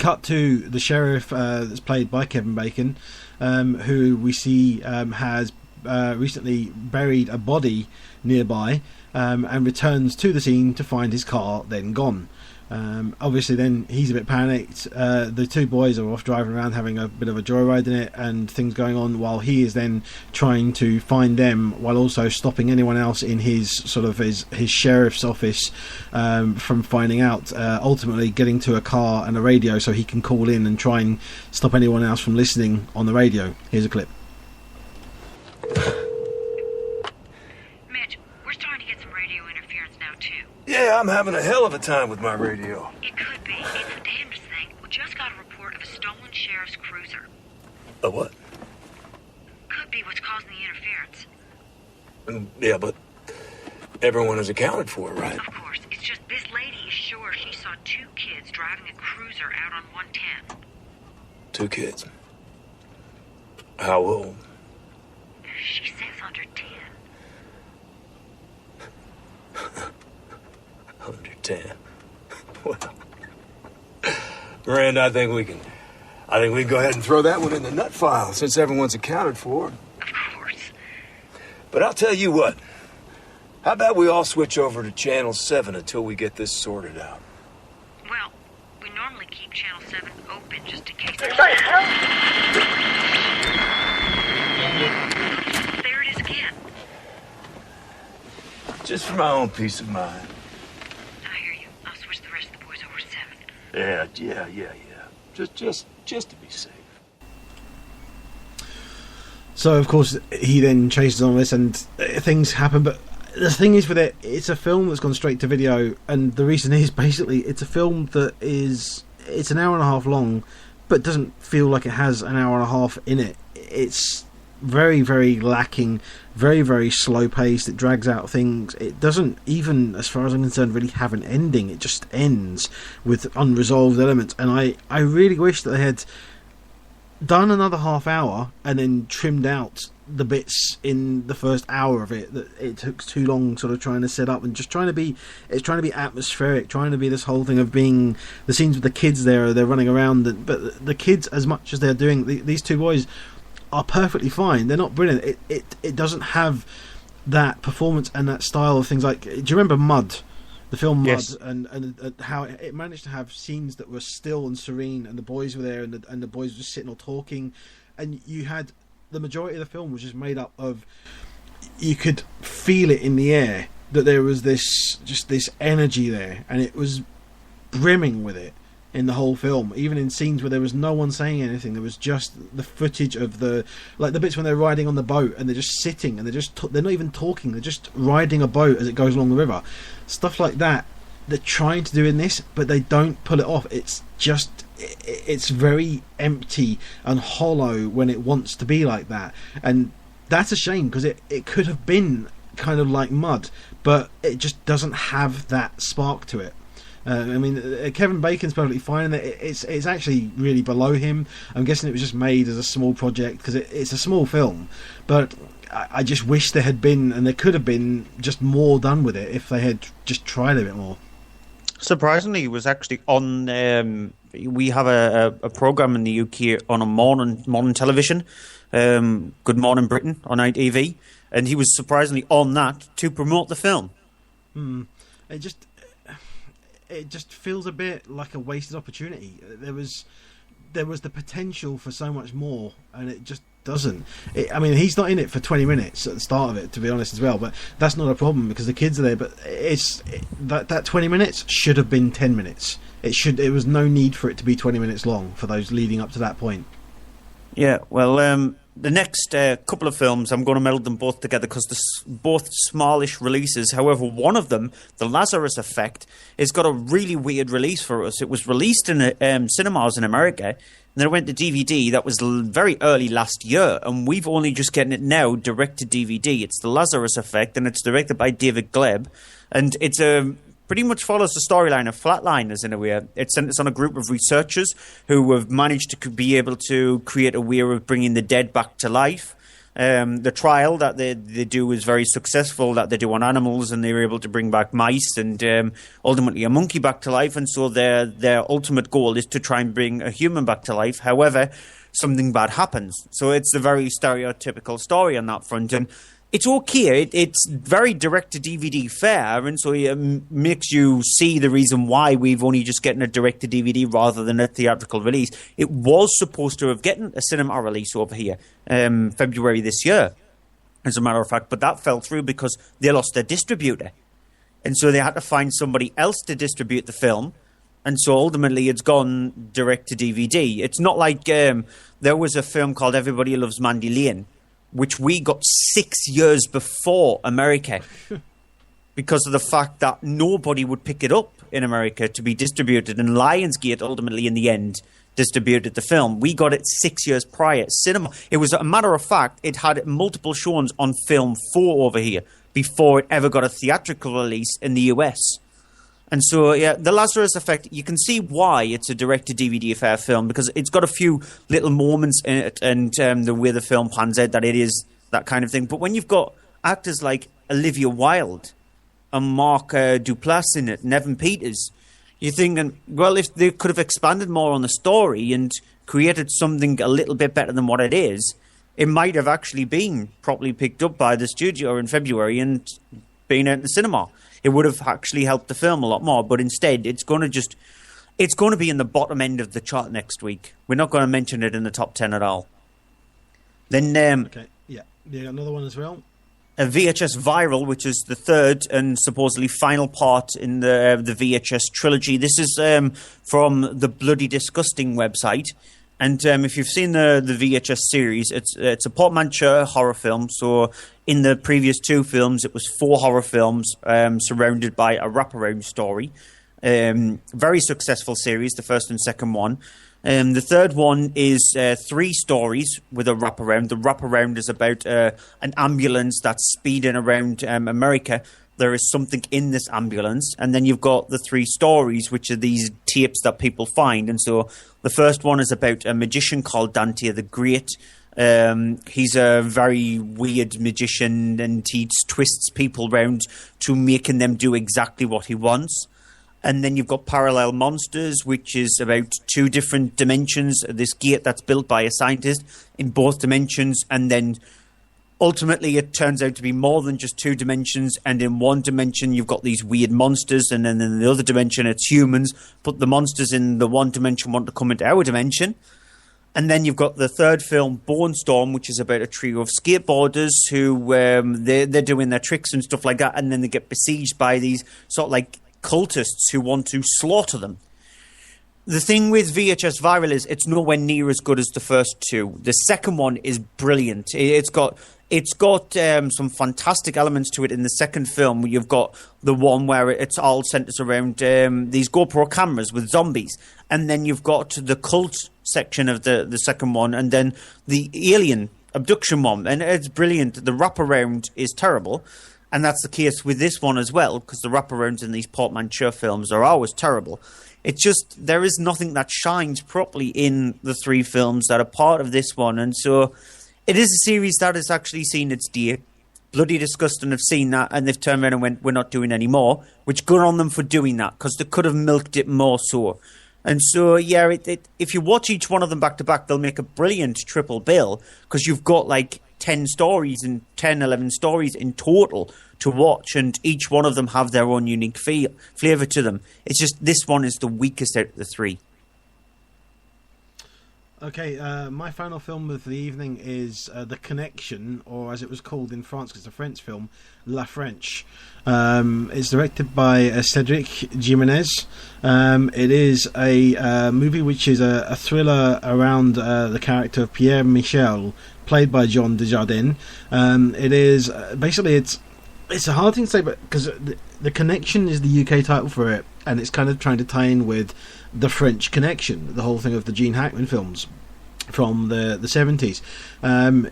Cut to the sheriff that's played by Kevin Bacon, who we see has recently buried a body nearby, and returns to the scene to find his car then gone. Obviously then he's a bit panicked. The two boys are off driving around having a bit of a joyride in it, and things going on, while he is then trying to find them while also stopping anyone else in his sheriff's office from finding out, ultimately getting to a car and a radio so he can call in and try and stop anyone else from listening on the radio. Here's a clip. Yeah, I'm having a hell of a time with my radio. It could be. It's the damnedest thing. We just got a report of a stolen sheriff's cruiser. A what? Could be what's causing the interference. Yeah, but everyone is accounted for, right? Of course. It's just this lady is sure she saw two kids driving a cruiser out on 110. Two kids? How old? She says under 10. Under 10. Well, Miranda, I think we can go ahead and throw that one in the nut file, since everyone's accounted for. Of course. But I'll tell you what. How about we all switch over to Channel 7 until we get this sorted out? Well, we normally keep Channel 7 open just in case. There it is again. Just for my own peace of mind. Yeah. Just to be safe. So of course he then chases on this, and things happen. But the thing is with it, it's a film that's gone straight to video, and the reason is basically it's a film that it's an hour and a half long, but doesn't feel like it has an hour and a half in it. It's very, very lacking, very, very slow paced. It drags out things. It doesn't even, as far as I'm concerned, really have an ending. It just ends with unresolved elements. And I really wish that they had done another half hour and then trimmed out the bits in the first hour of it that it took too long sort of trying to set up, and just trying to be atmospheric, trying to be this whole thing of being the scenes with the kids there, they're running around, but the kids, as much as they're doing, these two boys are perfectly fine. They're not brilliant. It doesn't have that performance and that style of things. Like, do you remember Mud? The film Mud, yes. and how it managed to have scenes that were still and serene, and the boys were there, and the boys were just sitting or talking, and you had the majority of the film was just made up of, you could feel it in the air that there was this energy there, and it was brimming with it in the whole film. Even in scenes where there was no one saying anything, there was just the footage of the bits when they're riding on the boat and they're just sitting and they're not even talking, they're just riding a boat as it goes along the river. Stuff like that they're trying to do in this, but they don't pull it off. It's very empty and hollow when it wants to be like that, and that's a shame, because it could have been kind of like Mud, but it just doesn't have that spark to it. I mean, Kevin Bacon's perfectly fine, and it's actually really below him. I'm guessing it was just made as a small project because it's a small film, but I just wish there had been, and there could have been, just more done with it if they had just tried a bit more. Surprisingly, it was actually on. We have a program in the UK on a morning television, Good Morning Britain on ITV, and he was surprisingly on that to promote the film. It just feels a bit like a wasted opportunity. There was the potential for so much more, and it just doesn't. I mean, he's not in it for 20 minutes at the start of it, to be honest, as well, but that's not a problem because the kids are there. But that 20 minutes should have been 10 minutes. There was no need for it to be 20 minutes long for those leading up to that point. Yeah, well, the next couple of films, I'm going to meld them both together because they're both smallish releases. However, one of them, The Lazarus Effect, has got a really weird release for us. It was released in cinemas in America, and then it went to DVD. That was very early last year, and we've only just getting it now direct to DVD. It's The Lazarus Effect, and it's directed by David Gleb, and it's pretty much follows the storyline of Flatliners in a way. It's on a group of researchers who have managed to be able to create a way of bringing the dead back to life. The trial that they do is very successful, that they do on animals, and they're able to bring back mice and ultimately a monkey back to life. And so their ultimate goal is to try and bring a human back to life. However, something bad happens. So it's a very stereotypical story on that front. And it's okay. It's very direct-to-DVD fare, and so it makes you see the reason why we've only just getting a direct-to-DVD rather than a theatrical release. It was supposed to have gotten a cinema release over here February this year, as a matter of fact, but that fell through because they lost their distributor. And so they had to find somebody else to distribute the film, and so ultimately it's gone direct-to-DVD. It's not like there was a film called Everybody Loves Mandy Lane, which we got 6 years before America because of the fact that nobody would pick it up in America to be distributed, and Lionsgate ultimately in the end distributed the film. We got it 6 years prior. Cinema. It was a matter of fact, it had multiple showings on Film 4 over here before it ever got a theatrical release in the US. And so, yeah, The Lazarus Effect, you can see why it's a direct-to-DVD affair film, because it's got a few little moments in it, and the way the film pans out, that it is that kind of thing. But when you've got actors like Olivia Wilde and Mark Duplass in it, and Evan Peters, you're thinking, well, if they could have expanded more on the story and created something a little bit better than what it is, it might have actually been properly picked up by the studio in February and been out in the cinema. It would have actually helped the film a lot more, but instead it's going to be in the bottom end of the chart next week. We're not going to mention it in the top 10 at all. Then okay, yeah, another one as well. A VHS Viral, which is the third and supposedly final part in the VHS trilogy. This is from the Bloody Disgusting website. And if you've seen the VHS series, it's a portmanteau horror film. So in the previous two films, it was 4 horror films surrounded by a wraparound story. Very successful series, the first and second one. The third one is 3 stories with a wraparound. The wraparound is about an ambulance that's speeding around America. There is something in this ambulance. And then you've got the 3 stories, which are these tapes that people find. And so the first one is about a magician called Dante the Great. He's a very weird magician, and he twists people around to making them do exactly what he wants. And then you've got Parallel Monsters, which is about 2 different dimensions. This gate that's built by a scientist in both dimensions. And then ultimately it turns out to be more than just 2 dimensions. And in one dimension, you've got these weird monsters. And then in the other dimension, it's humans. But the monsters in the one dimension want to come into our dimension. And then you've got the third film, Bone Storm, which is about a trio of skateboarders who they're doing their tricks and stuff like that. And then they get besieged by these sort of like cultists who want to slaughter them. The thing with VHS Viral is it's nowhere near as good as the first 2. The second one is brilliant. It's got some fantastic elements to it in the second film. You've got the one where it's all centers around these GoPro cameras with zombies. And then you've got the cult section of the second one, and then the alien abduction one. And it's brilliant. The wraparound is terrible. And that's the case with this one as well, because the wraparounds in these portmanteau films are always terrible. It's just, there is nothing that shines properly in the 3 films that are part of this one. And so it is a series that has actually seen its day. Bloody Disgusting have seen that, and they've turned around and went, we're not doing any more, which good on them for doing that, because they could have milked it more so. And so, yeah, if you watch each one of them back to back, they'll make a brilliant triple bill, because you've got like 10 stories and 10, 11 stories in total to watch, and each one of them have their own unique flavour to them. It's just this one is the weakest out of the 3. Okay, my final film of the evening is The Connection, or as it was called in France, because it's a French film, La French. It's directed by Cédric Jiménez. It is a movie which is a thriller around the character of Pierre Michel, played by John Dujardin. It is basically it's a hard thing to say, but because the Connection is the UK title for it, and it's kind of trying to tie in with the French Connection, the whole thing of the Gene Hackman films from the 70s.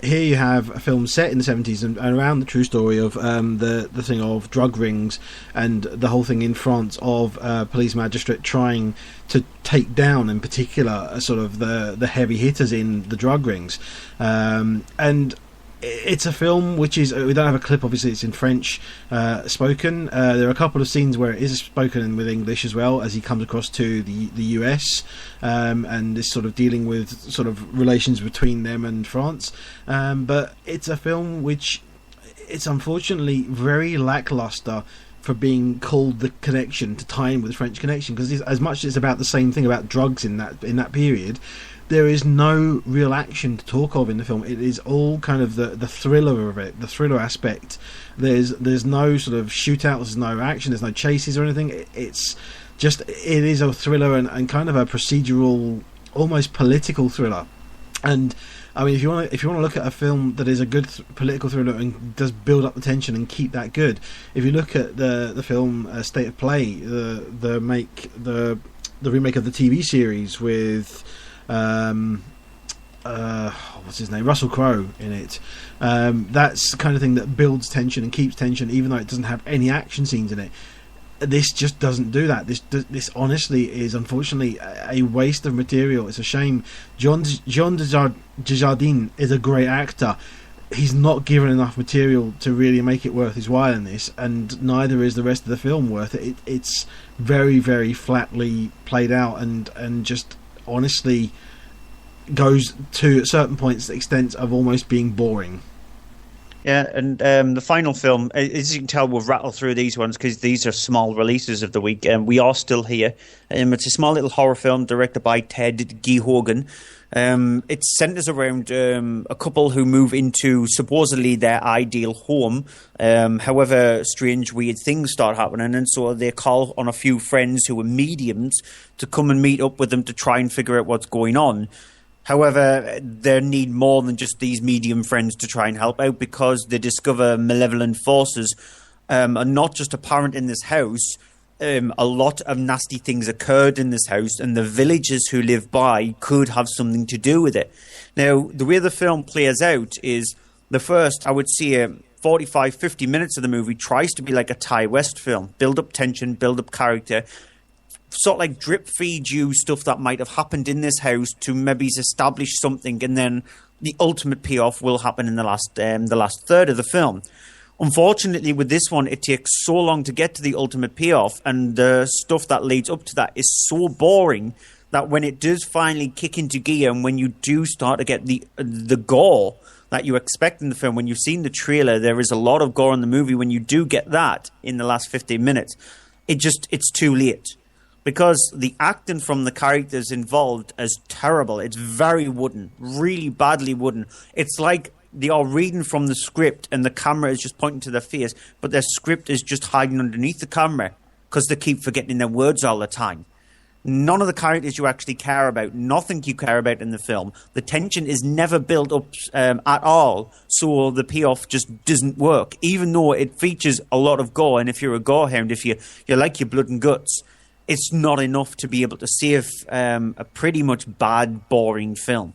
Here you have a film set in the 70s and around the true story of the thing of drug rings and the whole thing in France of police magistrate trying to take down in particular sort of the heavy hitters in the drug rings. And it's a film which is, we don't have a clip, obviously it's in French spoken. There are a couple of scenes where it is spoken with English as well, as he comes across to the US and is sort of dealing with sort of relations between them and France. But it's a film which it's unfortunately very lackluster for being called The Connection, to tie in with the French Connection, because as much as it's about the same thing about drugs in that period, there is no real action to talk of in the film. It is all kind of the thriller of it, the thriller aspect. There's no sort of shootouts, there's no action, there's no chases or anything. It's just, it is a thriller and kind of a procedural, almost political thriller. And I mean, if you want to look at a film that is a good political thriller and does build up the tension and keep that good, if you look at the film State of Play, the remake of the TV series with what's his name, Russell Crowe in it, that's the kind of thing that builds tension and keeps tension even though it doesn't have any action scenes in it. This just doesn't do that. This honestly is unfortunately a waste of material. It's a shame. John Dujardin is a great actor. He's not given enough material to really make it worth his while in this, and neither is the rest of the film worth it. It's very, very flatly played out and just honestly goes to, at certain points, the extent of almost being boring. Yeah, and the final film, as you can tell, we've rattled through these ones because these are small releases of the week. We Are Still Here. It's a small little horror film directed by Ted Geoghegan. It centres around a couple who move into supposedly their ideal home. However, strange, weird things start happening, and so they call on a few friends who are mediums to come and meet up with them to try and figure out what's going on. However, they need more than just these medium friends to try and help out, because they discover malevolent forces are not just apparent in this house. a lot of nasty things occurred in this house, and the villagers who live by could have something to do with it. Now, the way the film plays out is the first, I would say, 45, 50 minutes of the movie tries to be like a Thai West film. Build up tension, build up character, sort of like drip feed you stuff that might have happened in this house to maybe establish something, and then the ultimate payoff will happen in the last third of the film. Unfortunately, with this one, it takes so long to get to the ultimate payoff, and the stuff that leads up to that is so boring that when it does finally kick into gear, and when you do start to get the gore that you expect in the film, when you've seen the trailer, there is a lot of gore in the movie. When you do get that in the last 15 minutes, it's too late. Because the acting from the characters involved is terrible. It's very wooden, really badly wooden. It's like they are reading from the script and the camera is just pointing to their face, but their script is just hiding underneath the camera because they keep forgetting their words all the time. None of the characters you actually care about, nothing you care about in the film. The tension is never built up at all, so the payoff just doesn't work, even though it features a lot of gore. And if you're a gore hound, if you like your blood and guts, it's not enough to be able to save a pretty much bad, boring film.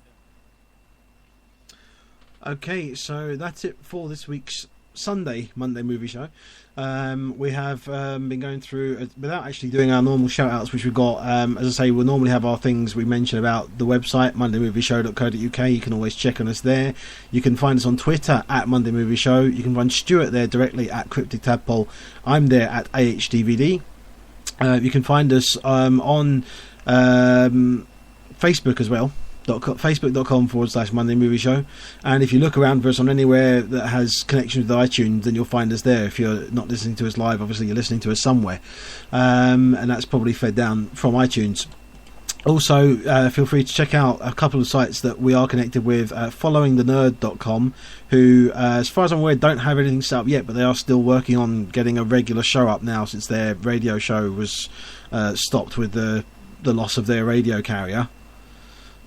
Okay, so that's it for this week's Monday movie show. We have been going through, without actually doing our normal shout-outs, which we've got, as I say, we'll normally have our things we mention about the website, mondaymovieshow.co.uk. You can always check on us there. You can find us on Twitter at Monday Movie Show. You can find Stuart there directly at Cryptic Tadpole. I'm there at AHDVD. You can find us on Facebook as well, facebook.com/Monday Movie Show. And if you look around for us on anywhere that has connection with iTunes, then you'll find us there. If you're not listening to us live, obviously you're listening to us somewhere. And that's probably fed down from iTunes. Also, feel free to check out a couple of sites that we are connected with, followingthenerd.com, who, as far as I'm aware, don't have anything set up yet, but they are still working on getting a regular show up now, since their radio show was stopped with the loss of their radio carrier.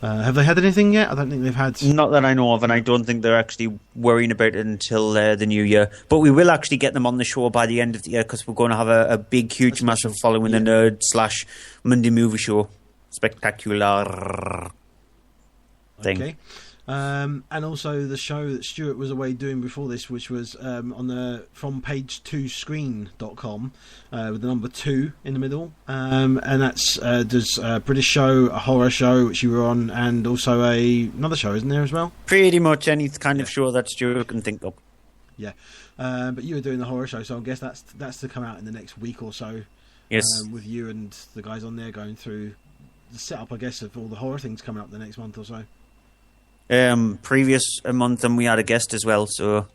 Have they had anything yet? I don't think they've had. Not that I know of, and I don't think they're actually worrying about it until the new year. But we will actually get them on the show by the end of the year, because we're going to have a big, huge, massive following the Nerd / Monday Movie Show spectacular thing. Okay. And also the show that Stuart was away doing before this, which was on the from page2screen.com with the number 2 in the middle, and that's does a British show, a horror show which you were on, and also another show, isn't there, as well? Pretty much any kind of show that Stuart can think of. Yeah, but you were doing the horror show, so I guess that's to come out in the next week or so. Yes, with you and the guys on there going through the setup, I guess, of all the horror things coming up the next month or so. Previous month, and we had a guest as well, so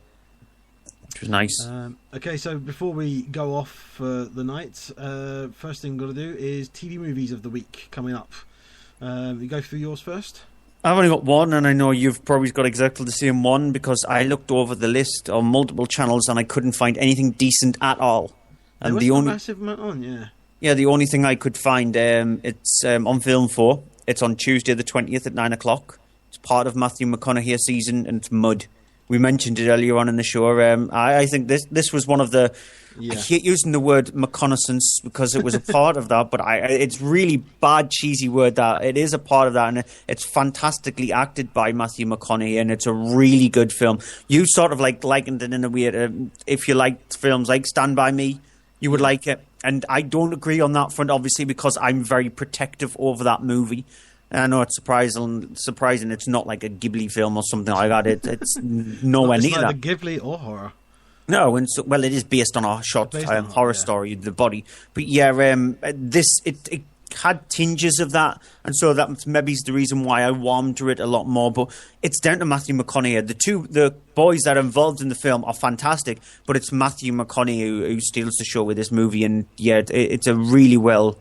which was nice. Okay, so before we go off for the night, first thing we've got to do is TV movies of the week coming up. You go through yours first? I've only got one, and I know you've probably got exactly the same one, because I looked over the list on multiple channels and I couldn't find anything decent at all. And there was a massive amount on, yeah. Yeah, the only thing I could find, it's on Film 4. It's on Tuesday the 20th at 9 o'clock. It's part of Matthew McConaughey's season, and it's Mud. We mentioned it earlier on in the show. I think this was one of the... Yeah. I hate using the word reconnaissance because it was a part of that, but it's really bad, cheesy word that it is a part of that, and it's fantastically acted by Matthew McConaughey, and it's a really good film. You sort of likened it in a way, if you liked films like Stand By Me, you would like it. And I don't agree on that front, obviously, because I'm very protective over that movie. And I know it's surprising it's not like a Ghibli film or something like that. It's nowhere near that. It's neither Ghibli or horror. No, and well, it is based on a short horror story, The Body. But yeah, it had tinges of that, and so that maybe is the reason why I warmed to it a lot more. But it's down to Matthew McConaughey. The boys that are involved in the film are fantastic, but it's Matthew McConaughey who steals the show with this movie. And yeah, it's a really well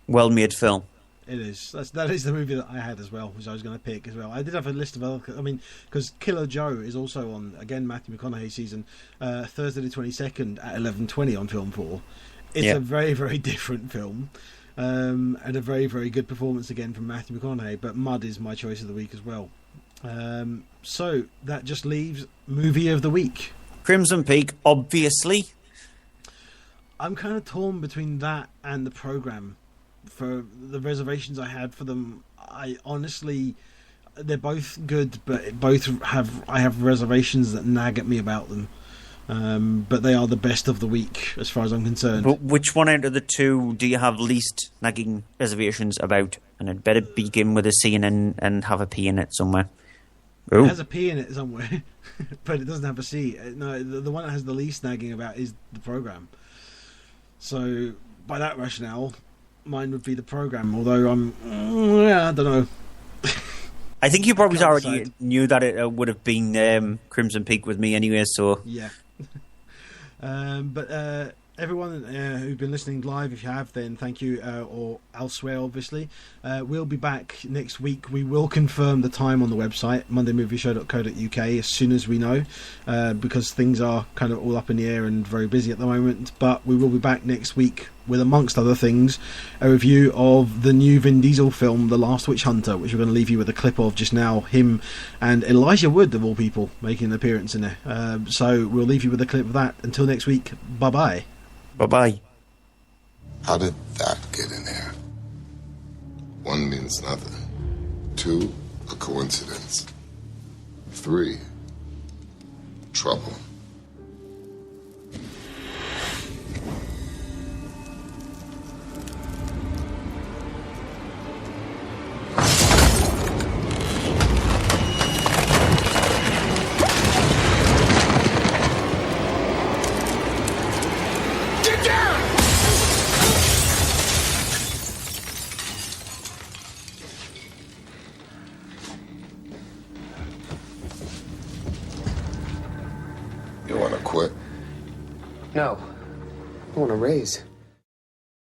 made film. It is. That is the movie that I had as well, which I was going to pick as well. I did have a list of other... I mean, because Killer Joe is also on, again, Matthew McConaughey season, Thursday the 22nd at 11:20 on Film 4. It's a very, very different film, and a very, very good performance again from Matthew McConaughey, but Mud is my choice of the week as well. So that just leaves Movie of the Week. Crimson Peak, obviously. I'm kind of torn between that and the program. For the reservations I had for them, I honestly, they're both good, but I have reservations that nag at me about them. But they are the best of the week as far as I'm concerned. But which one out of the two do you have least nagging reservations about? And it better begin with a C and have a P in it somewhere. Ooh. It has a P in it somewhere, but it doesn't have a C. No, the one that has the least nagging about is the program. So, by that rationale, mine would be the program. Although I don't know. I think you probably already knew that it would have been Crimson Peak with me anyway. So yeah. But everyone who's been listening live, if you have, then thank you, or elsewhere, obviously. We'll be back next week. We will confirm the time on the website, mondaymovieshow.co.uk, as soon as we know, because things are kind of all up in the air and very busy at the moment. But we will be back next week with, amongst other things, a review of the new Vin Diesel film, The Last Witch Hunter, which we're going to leave you with a clip of just now, him and Elijah Wood, of all people, making an appearance in there. So we'll leave you with a clip of that. Until next week, bye-bye. Bye-bye. How did that get in there? 1 means nothing. 2, a coincidence. 3, trouble. You want to quit? No. I want to raise.